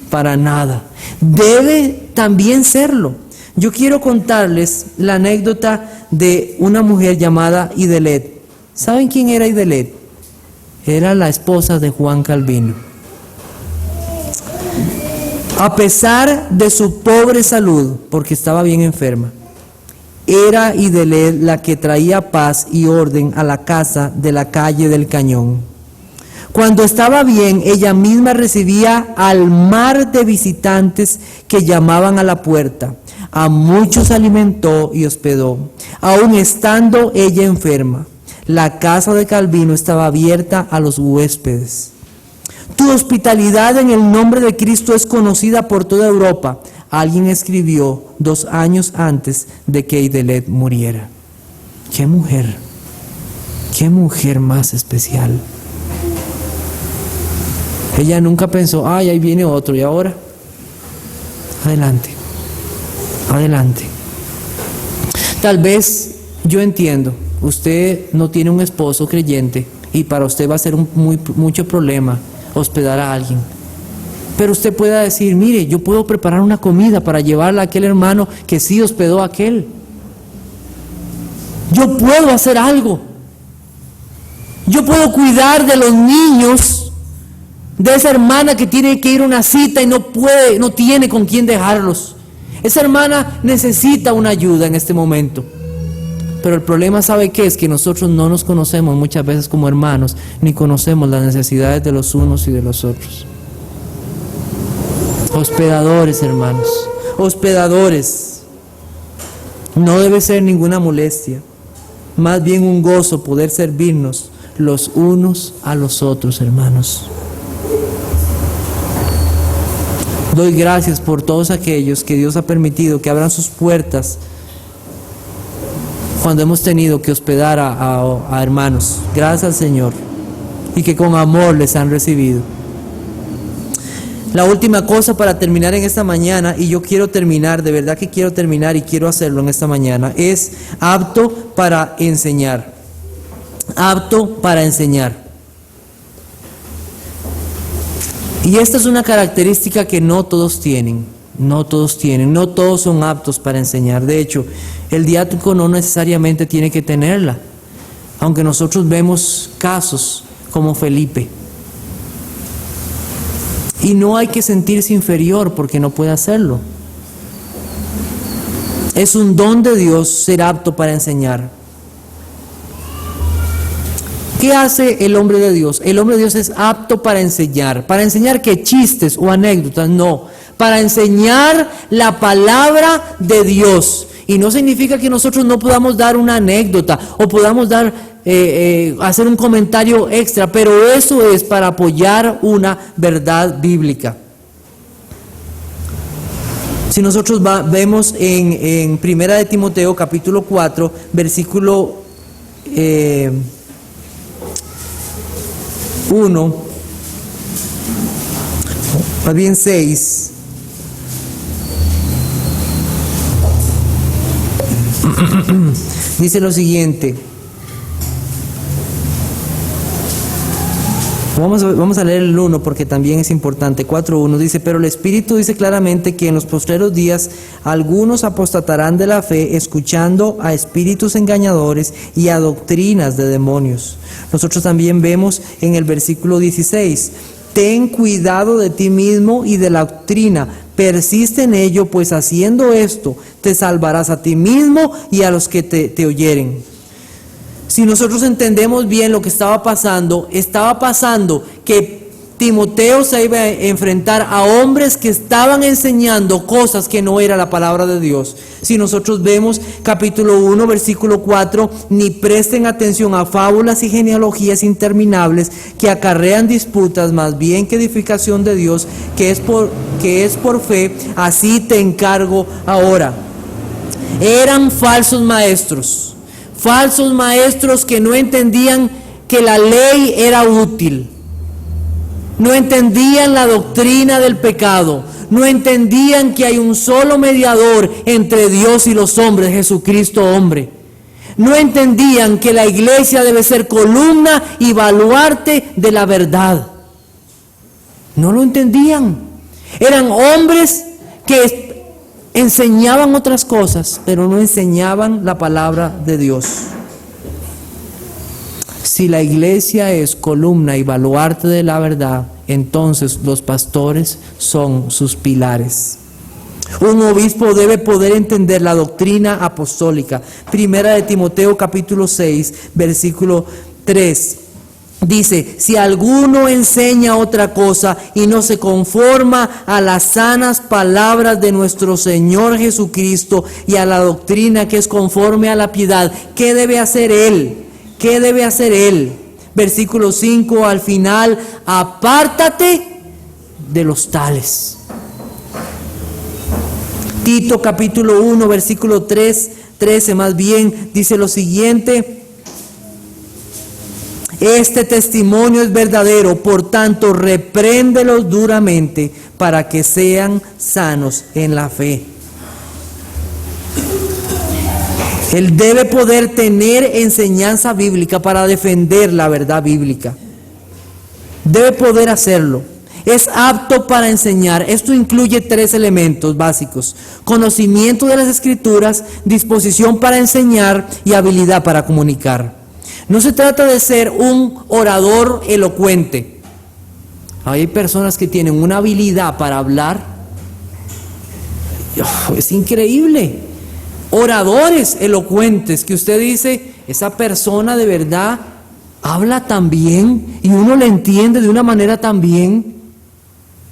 para nada. Debe también serlo. Yo quiero contarles la anécdota de una mujer llamada Idelette. ¿Saben quién era Idelette? Era la esposa de Juan Calvino. A pesar de su pobre salud, porque estaba bien enferma, era Ideled la que traía paz y orden a la casa de la calle del Cañón. Cuando estaba bien, ella misma recibía al mar de visitantes que llamaban a la puerta. A muchos alimentó y hospedó, aun estando ella enferma. La casa de Calvino estaba abierta a los huéspedes. Tu hospitalidad en el nombre de Cristo es conocida por toda Europa. Alguien escribió 2 años antes de que Ideled muriera. ¡Qué mujer! ¡Qué mujer más especial! Ella nunca pensó, ay, ahí viene otro, ¿y ahora? Adelante, adelante. Tal vez, yo entiendo, usted no tiene un esposo creyente y para usted va a ser mucho problema hospedar a alguien. Pero usted pueda decir, mire, yo puedo preparar una comida para llevarla a aquel hermano que sí hospedó a aquel. Yo puedo hacer algo. Yo puedo cuidar de los niños de esa hermana que tiene que ir a una cita y no tiene con quién dejarlos. Esa hermana necesita una ayuda en este momento. Pero el problema, ¿sabe qué? Es que nosotros no nos conocemos muchas veces como hermanos, ni conocemos las necesidades de los unos y de los otros. Hospedadores, hermanos, hospedadores. No debe ser ninguna molestia, más bien un gozo poder servirnos los unos a los otros, hermanos. Doy gracias por todos aquellos que Dios ha permitido que abran sus puertas cuando hemos tenido que hospedar a hermanos. Gracias al Señor, y que con amor les han recibido. La última cosa para terminar en esta mañana, y yo quiero terminar, de verdad que quiero terminar y quiero hacerlo en esta mañana, es apto para enseñar. Apto para enseñar. Y esta es una característica que no todos tienen, no todos son aptos para enseñar. De hecho, el diácono no necesariamente tiene que tenerla, aunque nosotros vemos casos como Felipe. Y no hay que sentirse inferior porque no puede hacerlo. Es un don de Dios ser apto para enseñar. ¿Qué hace el hombre de Dios? El hombre de Dios es apto para enseñar. ¿Para enseñar qué? Chistes o anécdotas? No. Para enseñar la palabra de Dios. Y no significa que nosotros no podamos dar una anécdota o podamos hacer un comentario extra, pero eso es para apoyar una verdad bíblica. Si nosotros vemos en Primera de Timoteo capítulo 4, versículo 1, más bien 6, dice lo siguiente. Vamos a leer el 1 porque también es importante. 4:1 dice, pero el Espíritu dice claramente que en los postreros días algunos apostatarán de la fe, escuchando a espíritus engañadores y a doctrinas de demonios. Nosotros también vemos en el versículo 16, ten cuidado de ti mismo y de la doctrina, persiste en ello, pues haciendo esto te salvarás a ti mismo y a los que te oyeren. Si nosotros entendemos bien lo que estaba pasando que Timoteo se iba a enfrentar a hombres que estaban enseñando cosas que no era la palabra de Dios. Si nosotros vemos capítulo 1, versículo 4, ni presten atención a fábulas y genealogías interminables que acarrean disputas, más bien que edificación de Dios, que es por fe, así te encargo ahora. Eran falsos maestros que no entendían que la ley era útil, no entendían la doctrina del pecado, no entendían que hay un solo mediador entre Dios y los hombres, Jesucristo hombre. No entendían que la iglesia debe ser columna y baluarte de la verdad. No lo entendían. Eran hombres que enseñaban otras cosas, pero no enseñaban la palabra de Dios. Si la iglesia es columna y baluarte de la verdad, entonces los pastores son sus pilares. Un obispo debe poder entender la doctrina apostólica. Primera de Timoteo capítulo 6, versículo 3. Dice, si alguno enseña otra cosa y no se conforma a las sanas palabras de nuestro Señor Jesucristo y a la doctrina que es conforme a la piedad, ¿qué debe hacer él? ¿Qué debe hacer él? Versículo 5 al final, apártate de los tales. Tito capítulo 1, versículo 13 más bien, dice lo siguiente. Este testimonio es verdadero, por tanto, repréndelos duramente para que sean sanos en la fe. Él debe poder tener enseñanza bíblica para defender la verdad bíblica. Debe poder hacerlo. Es apto para enseñar. Esto incluye 3 elementos básicos: conocimiento de las Escrituras, disposición para enseñar y habilidad para comunicar. No se trata de ser un orador elocuente. Hay personas que tienen una habilidad para hablar. Es increíble. Oradores elocuentes que usted dice, esa persona de verdad habla tan bien y uno le entiende de una manera tan bien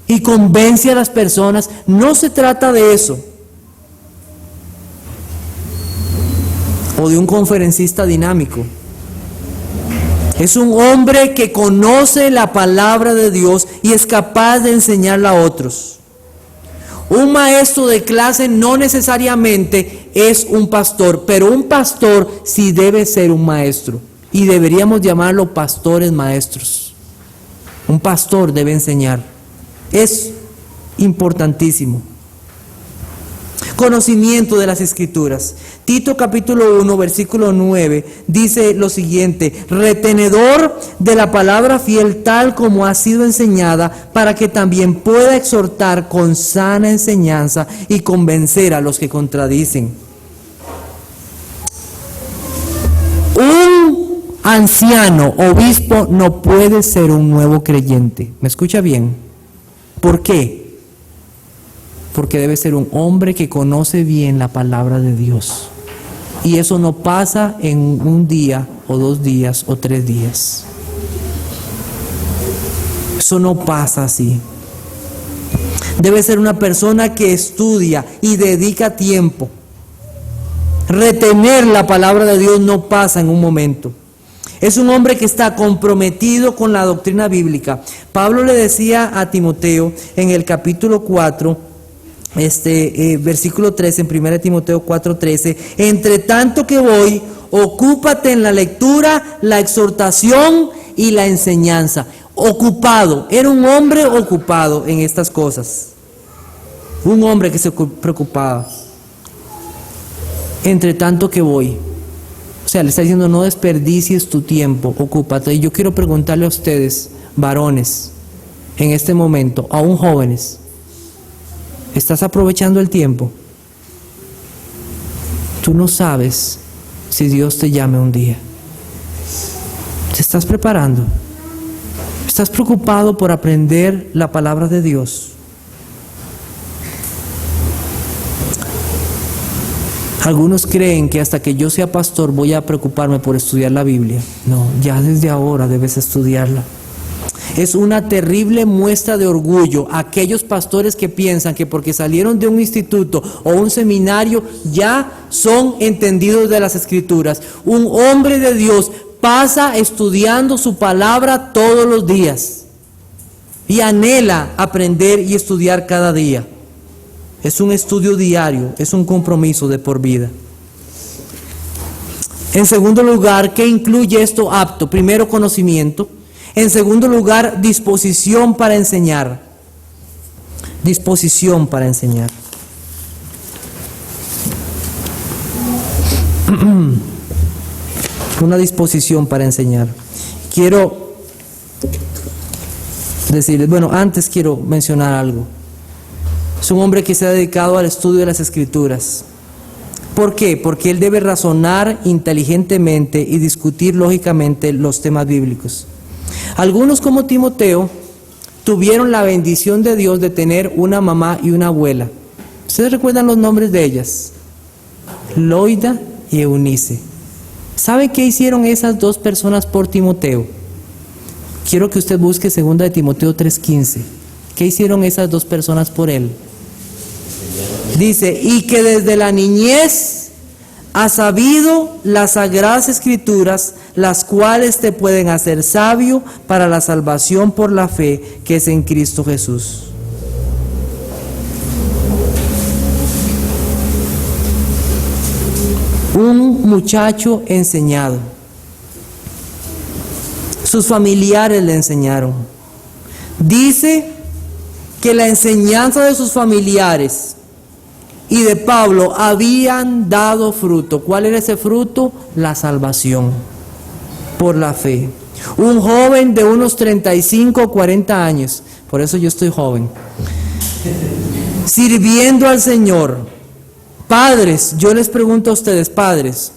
y convence a las personas. No se trata de eso. O de un conferencista dinámico. Es un hombre que conoce la palabra de Dios y es capaz de enseñarla a otros. Un maestro de clase no necesariamente es un pastor, pero un pastor sí debe ser un maestro. Y deberíamos llamarlo pastores maestros. Un pastor debe enseñar. Es importantísimo. Conocimiento de las Escrituras. Tito capítulo 1, versículo 9 dice lo siguiente: retenedor de la palabra fiel tal como ha sido enseñada, para que también pueda exhortar con sana enseñanza y convencer a los que contradicen. Un anciano, obispo, no puede ser un nuevo creyente. ¿Me escucha bien? ¿Por qué? Porque debe ser un hombre que conoce bien la palabra de Dios. Y eso no pasa en un día, o 2 días, o 3 días. Eso no pasa así. Debe ser una persona que estudia y dedica tiempo. Retener la palabra de Dios no pasa en un momento. Es un hombre que está comprometido con la doctrina bíblica. Pablo le decía a Timoteo en el capítulo 4, versículo 13, en 1 Timoteo 4:13, entre tanto que voy, ocúpate en la lectura, la exhortación y la enseñanza. Ocupado, era un hombre ocupado en estas cosas. Un hombre que se preocupaba. Entre tanto que voy. O sea, le está diciendo, no desperdicies tu tiempo, ocúpate. Y yo quiero preguntarle a ustedes, varones, en este momento, aún jóvenes, ¿estás aprovechando el tiempo? Tú no sabes si Dios te llame un día. ¿Te estás preparando? ¿Estás preocupado por aprender la palabra de Dios? Algunos creen que hasta que yo sea pastor voy a preocuparme por estudiar la Biblia. No, ya desde ahora debes estudiarla. Es una terrible muestra de orgullo aquellos pastores que piensan que porque salieron de un instituto o un seminario ya son entendidos de las Escrituras. Un hombre de Dios pasa estudiando su palabra todos los días y anhela aprender y estudiar cada día. Es un estudio diario, es un compromiso de por vida. En segundo lugar, ¿qué incluye esto apto? Primero, conocimiento. En segundo lugar, disposición para enseñar. Disposición para enseñar. Una disposición para enseñar. Quiero decirles, antes quiero mencionar algo. Es un hombre que se ha dedicado al estudio de las Escrituras. ¿Por qué? Porque él debe razonar inteligentemente y discutir lógicamente los temas bíblicos. Algunos, como Timoteo, tuvieron la bendición de Dios de tener una mamá y una abuela ¿Ustedes recuerdan los nombres de ellas? Loida y Eunice. ¿Sabe qué hicieron esas dos personas por Timoteo? Quiero que usted busque 2 de Timoteo 3:15. ¿Qué hicieron esas dos personas por él? Dice, y que desde la niñez has sabido las sagradas escrituras, las cuales te pueden hacer sabio para la salvación por la fe que es en Cristo Jesús. Un muchacho enseñado. Sus familiares le enseñaron. Dice que la enseñanza de sus familiares y de Pablo habían dado fruto. ¿Cuál era ese fruto? La salvación por la fe. Un joven de unos 35 o 40 años, por eso yo estoy joven, sirviendo al Señor. Padres, yo les pregunto a ustedes, padres,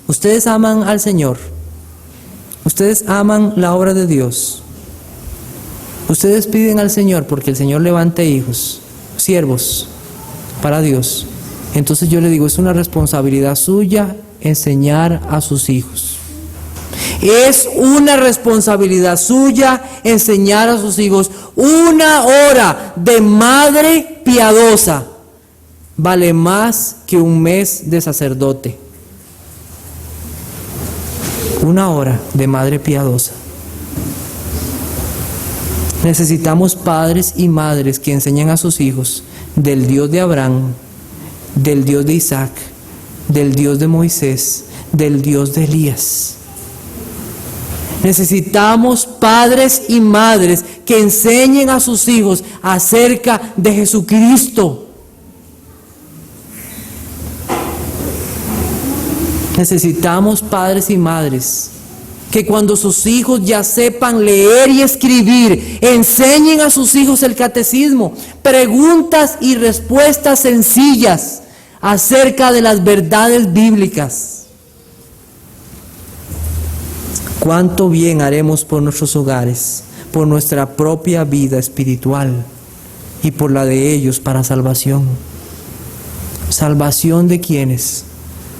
¿ustedes aman al Señor? ¿Ustedes aman la obra de Dios? Ustedes piden al Señor porque el Señor levante hijos, siervos para Dios. Entonces yo le digo, es una responsabilidad suya enseñar a sus hijos. Es una responsabilidad suya enseñar a sus hijos. 1 hora de madre piadosa vale más que 1 mes de sacerdote. 1 hora de madre piadosa. Necesitamos padres y madres que enseñen a sus hijos del Dios de Abraham, del Dios de Isaac, del Dios de Moisés, del Dios de Elías. Necesitamos padres y madres que enseñen a sus hijos acerca de Jesucristo. Necesitamos padres y madres que cuando sus hijos ya sepan leer y escribir, enseñen a sus hijos el catecismo, preguntas y respuestas sencillas acerca de las verdades bíblicas. Cuánto bien haremos por nuestros hogares, por nuestra propia vida espiritual y por la de ellos para salvación. ¿Salvación de quiénes?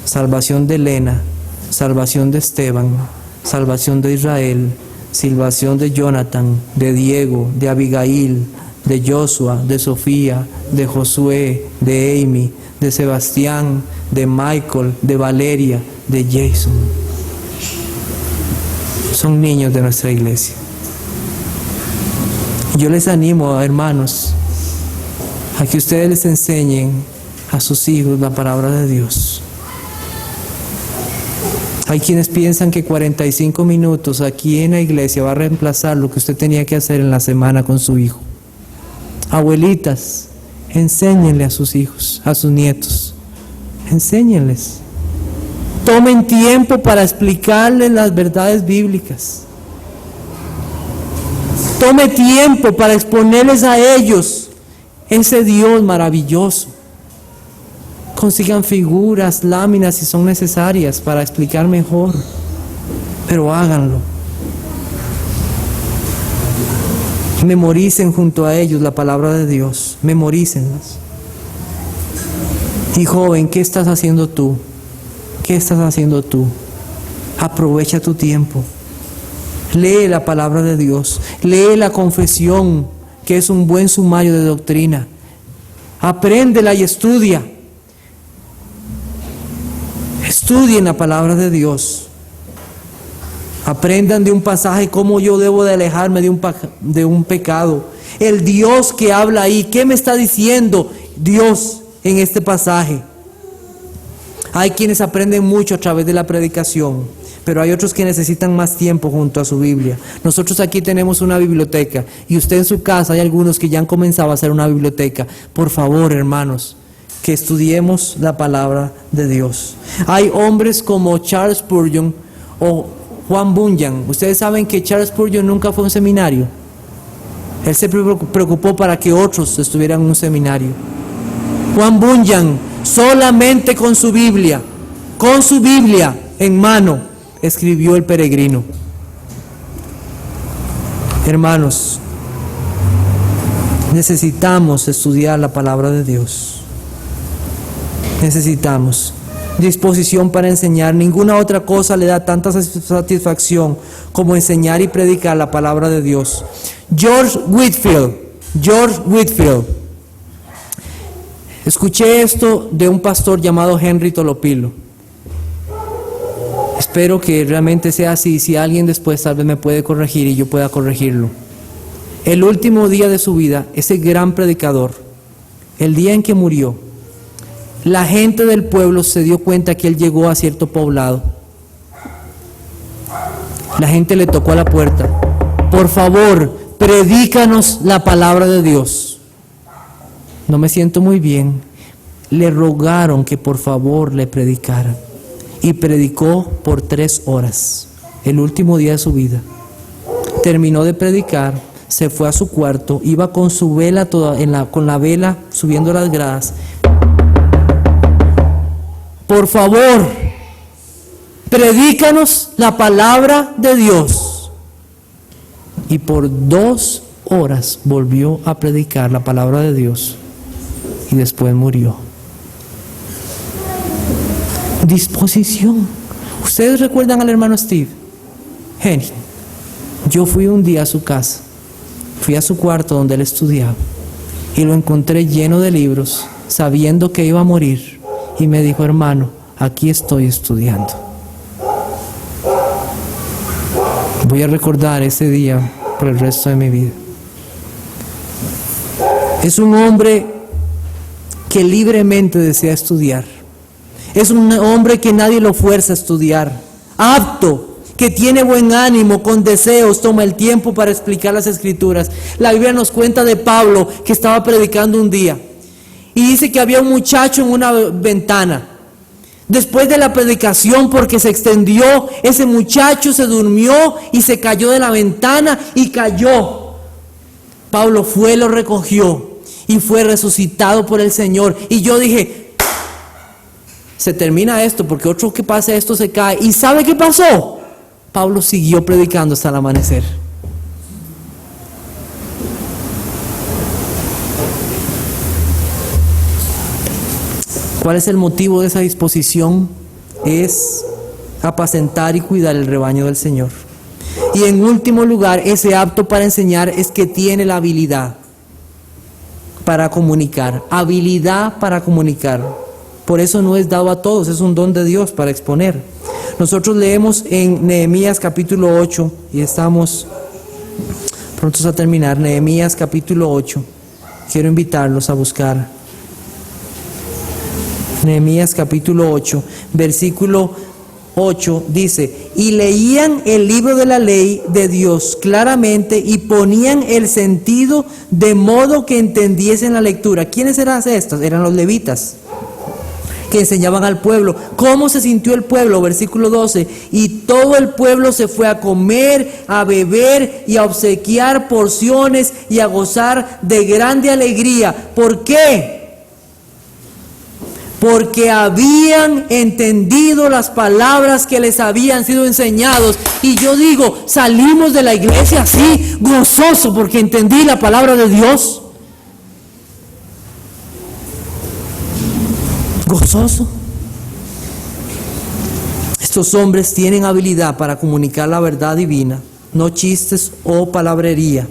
Salvación de Elena, salvación de Esteban, salvación de Israel, salvación de Jonathan, de Diego, de Abigail, de Joshua, de Sofía, de Josué, de Amy, de Sebastián, de Michael, de Valeria, de Jason. Son niños de nuestra iglesia. Yo les animo, hermanos, a que ustedes les enseñen a sus hijos la palabra de Dios. Hay quienes piensan que 45 minutos aquí en la iglesia va a reemplazar lo que usted tenía que hacer en la semana con su hijo. Abuelitas, enséñenle a sus hijos, a sus nietos. Enséñenles. Tomen tiempo para explicarles las verdades bíblicas. Tome tiempo para exponerles a ellos ese Dios maravilloso. Consigan figuras, láminas si son necesarias para explicar mejor, pero háganlo. Memoricen junto a ellos la palabra de Dios, memorícenlas. Y joven, ¿qué estás haciendo tú? ¿Qué estás haciendo tú? Aprovecha tu tiempo. Lee la palabra de Dios, lee la confesión, que es un buen sumario de doctrina. Apréndela y estudia. Estudien la palabra de Dios. Aprendan de un pasaje cómo yo debo de alejarme de un pecado. El Dios que habla ahí, ¿qué me está diciendo Dios en este pasaje? Hay quienes aprenden mucho a través de la predicación, pero hay otros que necesitan más tiempo junto a su Biblia. Nosotros aquí tenemos una biblioteca y usted en su casa hay algunos que ya han comenzado a hacer una biblioteca. Por favor, hermanos, que estudiemos la palabra de Dios. Hay hombres como Charles Spurgeon o Juan Bunyan. Ustedes saben que Charles Spurgeon nunca fue a un seminario. Él se preocupó para que otros estuvieran en un seminario. Juan Bunyan, solamente con su Biblia en mano, escribió El Peregrino. Hermanos, necesitamos estudiar la palabra de Dios. Necesitamos disposición para enseñar. Ninguna otra cosa le da tanta satisfacción como enseñar y predicar la palabra de Dios. George Whitefield. Escuché esto de un pastor llamado Henry Tolopilo. Espero que realmente sea así. Si alguien después tal vez me puede corregir y yo pueda corregirlo. El último día de su vida, ese gran predicador, el día en que murió, la gente del pueblo se dio cuenta que él llegó a cierto poblado. La gente le tocó a la puerta. Por favor, predícanos la palabra de Dios. No me siento muy bien. Le rogaron que por favor le predicara. Y predicó por 3 horas, el último día de su vida. Terminó de predicar, se fue a su cuarto, iba con su vela con la vela subiendo las gradas. Por favor, predícanos la palabra de Dios. Y por 2 horas volvió a predicar la palabra de Dios y después murió. Disposición. ¿Ustedes recuerdan al hermano Steve? Henry. Yo fui un día a su casa, fui a su cuarto donde él estudiaba y lo encontré lleno de libros, sabiendo que iba a morir, y me dijo: hermano, aquí estoy estudiando. Voy a recordar ese día por el resto de mi vida. Es un hombre que libremente desea estudiar. Es un hombre que nadie lo fuerza a estudiar. Apto, que tiene buen ánimo, con deseos, toma el tiempo para explicar las Escrituras. La Biblia nos cuenta de Pablo, que estaba predicando un día y dice que había un muchacho en una ventana. Después de la predicación, porque se extendió, ese muchacho se durmió y se cayó de la ventana y cayó. Pablo fue, lo recogió y fue resucitado por el Señor. Y yo dije: se termina esto, porque otro que pase esto se cae. ¿Y sabe qué pasó? Pablo siguió predicando hasta el amanecer. ¿Cuál es el motivo de esa disposición? Es apacentar y cuidar el rebaño del Señor. Y en último lugar, ese apto para enseñar es que tiene la habilidad para comunicar. Habilidad para comunicar. Por eso no es dado a todos, es un don de Dios para exponer. Nosotros leemos en Nehemías capítulo 8, y estamos prontos a terminar. Nehemías capítulo 8. Quiero invitarlos a buscar Nehemías capítulo 8, versículo 8 dice: y leían el libro de la ley de Dios claramente y ponían el sentido de modo que entendiesen la lectura. ¿Quiénes eran estos? Eran los levitas, que enseñaban al pueblo. ¿Cómo se sintió el pueblo? Versículo 12: y todo el pueblo se fue a comer, a beber y a obsequiar porciones y a gozar de grande alegría. ¿Por qué? Porque habían entendido las palabras que les habían sido enseñados. Y yo digo, salimos de la iglesia así, gozoso, porque entendí la palabra de Dios. Gozoso. Estos hombres tienen habilidad para comunicar la verdad divina, no chistes o palabrería.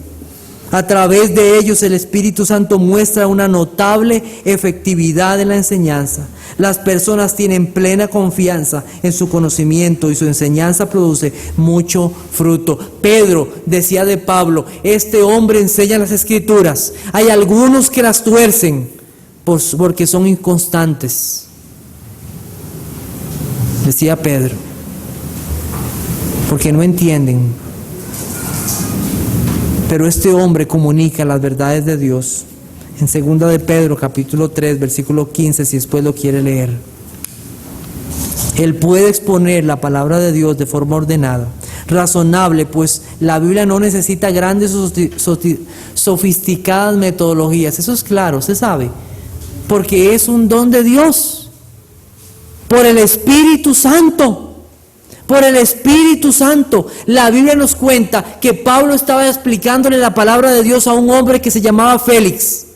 A través de ellos el Espíritu Santo muestra una notable efectividad en la enseñanza. Las personas tienen plena confianza en su conocimiento y su enseñanza produce mucho fruto. Pedro decía de Pablo: este hombre enseña las Escrituras. Hay algunos que las tuercen porque son inconstantes. Decía Pedro, porque no entienden. Pero este hombre comunica las verdades de Dios. En 2 de Pedro, capítulo 3, versículo 15, si después lo quiere leer. Él puede exponer la palabra de Dios de forma ordenada, razonable, pues la Biblia no necesita grandes sofisticadas metodologías. Eso es claro, se sabe. Porque es un don de Dios. Por el Espíritu Santo. Por el Espíritu Santo. La Biblia nos cuenta que Pablo estaba explicándole la palabra de Dios a un hombre que se llamaba Félix.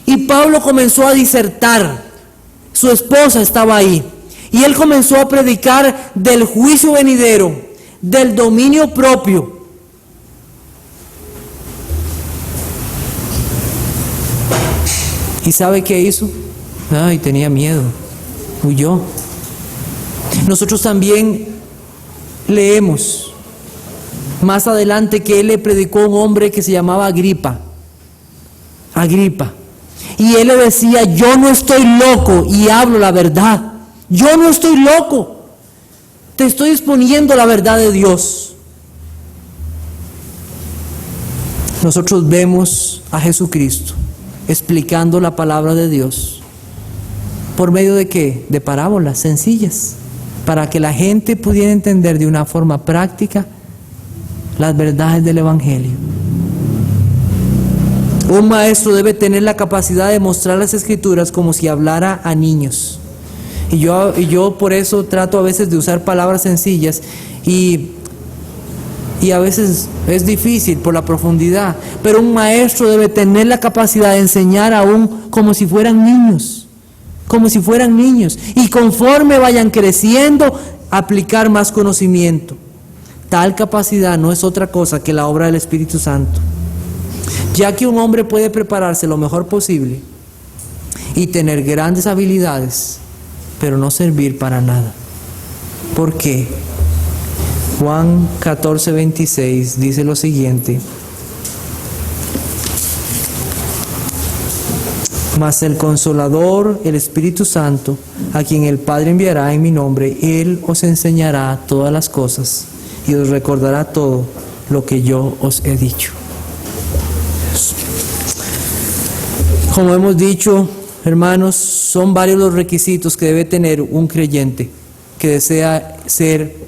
Y Pablo comenzó a disertar su esposa estaba ahí. Y él comenzó a predicar del juicio venidero, del dominio propio. ¿Y sabe qué hizo? Ay, tenía miedo, huyó. Nosotros también leemos más adelante que él le predicó a un hombre que se llamaba Agripa. Y él le decía: yo no estoy loco y hablo la verdad. Yo no estoy loco. Te estoy exponiendo la verdad de Dios. Nosotros vemos a Jesucristo explicando la palabra de Dios. ¿Por medio de qué? De parábolas sencillas, para que la gente pudiera entender de una forma práctica las verdades del Evangelio. Un maestro debe tener la capacidad de mostrar las Escrituras como si hablara a niños. Y yo por eso trato a veces de usar palabras sencillas y a veces es difícil por la profundidad, pero un maestro debe tener la capacidad de enseñar aún como si fueran niños, y conforme vayan creciendo, aplicar más conocimiento. Tal capacidad no es otra cosa que la obra del Espíritu Santo, ya que un hombre puede prepararse lo mejor posible y tener grandes habilidades, pero no servir para nada. ¿Por qué? Juan 14:26 dice lo siguiente: mas el Consolador, el Espíritu Santo, a quien el Padre enviará en mi nombre, Él os enseñará todas las cosas y os recordará todo lo que yo os he dicho. Como hemos dicho, hermanos, son varios los requisitos que debe tener un creyente que desea ser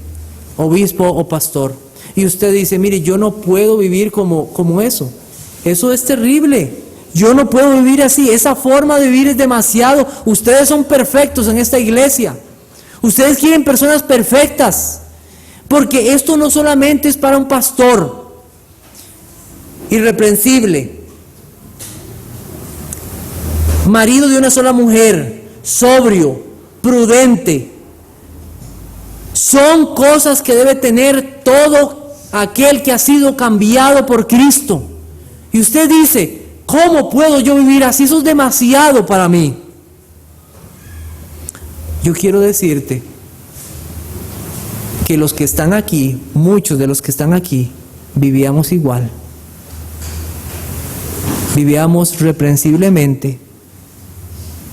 obispo o pastor. Y usted dice: mire, yo no puedo vivir como eso. Eso es terrible. Yo no puedo vivir así. Esa forma de vivir es demasiado. Ustedes son perfectos en esta iglesia. Ustedes quieren personas perfectas. Porque esto no solamente es para un pastor irreprensible, marido de una sola mujer, sobrio, prudente. Son cosas que debe tener todo aquel que ha sido cambiado por Cristo. Y usted dice: ¿cómo puedo yo vivir así? Eso es demasiado para mí. Yo quiero decirte que los que están aquí, muchos de los que están aquí, vivíamos igual. Vivíamos reprensiblemente.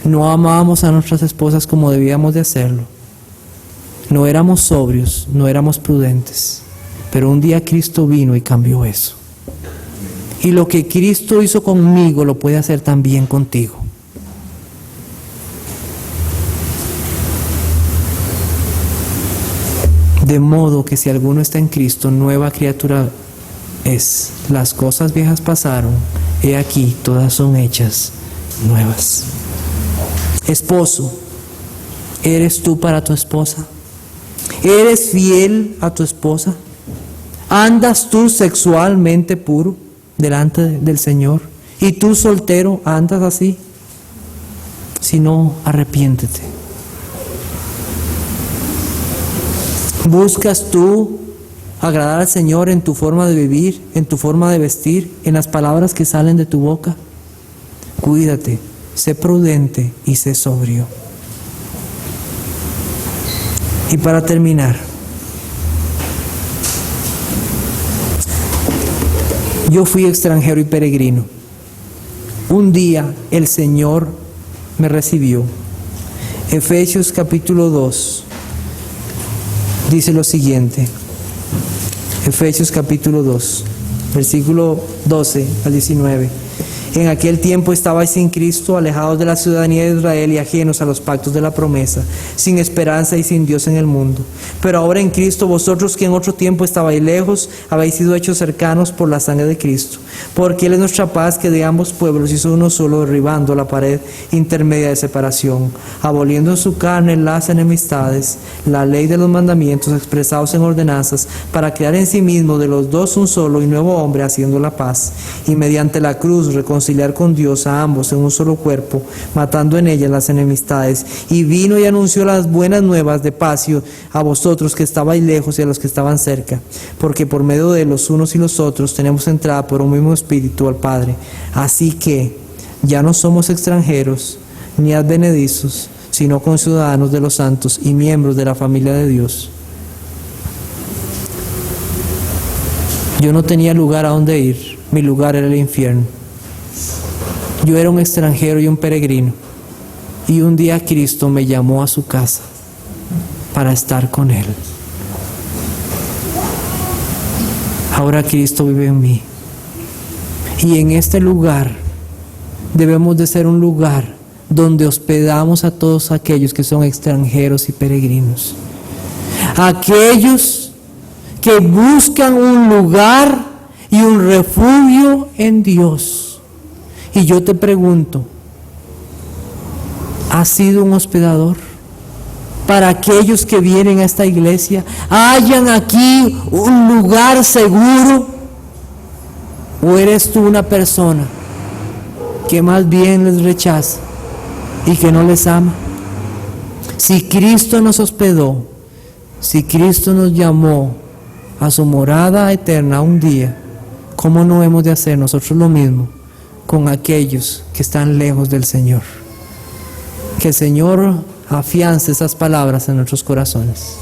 No amábamos a nuestras esposas como debíamos de hacerlo. No éramos sobrios, no éramos prudentes. Pero un día Cristo vino y cambió eso. Y lo que Cristo hizo conmigo lo puede hacer también contigo. De modo que si alguno está en Cristo, nueva criatura es. Las cosas viejas pasaron, he aquí, todas son hechas nuevas. Esposo, ¿eres tú para tu esposa? ¿Eres fiel a tu esposa? ¿Andas tú sexualmente puro delante del Señor? ¿Y tú soltero andas así? Si no, arrepiéntete. ¿Buscas tú agradar al Señor en tu forma de vivir, en tu forma de vestir, en las palabras que salen de tu boca? Cuídate, sé prudente y sé sobrio. Y para terminar, yo fui extranjero y peregrino. Un día el Señor me recibió. Efesios capítulo 2 dice lo siguiente. Efesios capítulo 2, versículo 12 al 19. En aquel tiempo estabais sin Cristo, alejados de la ciudadanía de Israel y ajenos a los pactos de la promesa, sin esperanza y sin Dios en el mundo. Pero ahora en Cristo, vosotros que en otro tiempo estabais lejos, habéis sido hechos cercanos por la sangre de Cristo. Porque Él es nuestra paz, que de ambos pueblos hizo uno solo, derribando la pared intermedia de separación, aboliendo en su carne las enemistades, la ley de los mandamientos expresados en ordenanzas, para crear en sí mismo de los dos un solo y nuevo hombre, haciendo la paz, y mediante la cruz reconciliar reconciliar con Dios a ambos en un solo cuerpo, matando en ellas las enemistades. Y vino y anunció las buenas nuevas de paz a vosotros que estabais lejos y a los que estaban cerca, porque por medio de los unos y los otros tenemos entrada por un mismo Espíritu al Padre. Así que ya no somos extranjeros ni advenedizos, sino conciudadanos de los santos y miembros de la familia de Dios. Yo no tenía lugar a donde ir, mi lugar era el infierno. Yo era un extranjero y un peregrino, y un día Cristo me llamó a su casa para estar con Él. Ahora Cristo vive en mí, y en este lugar debemos de ser un lugar donde hospedamos a todos aquellos que son extranjeros y peregrinos, aquellos que buscan un lugar y un refugio en Dios. Y yo te pregunto, ¿has sido un hospedador para aquellos que vienen a esta iglesia? ¿Hayan aquí un lugar seguro? ¿O eres tú una persona que más bien les rechaza y que no les ama? Si Cristo nos hospedó, si Cristo nos llamó a su morada eterna un día, ¿cómo no hemos de hacer nosotros lo mismo con aquellos que están lejos del Señor? Que el Señor afiance esas palabras en nuestros corazones.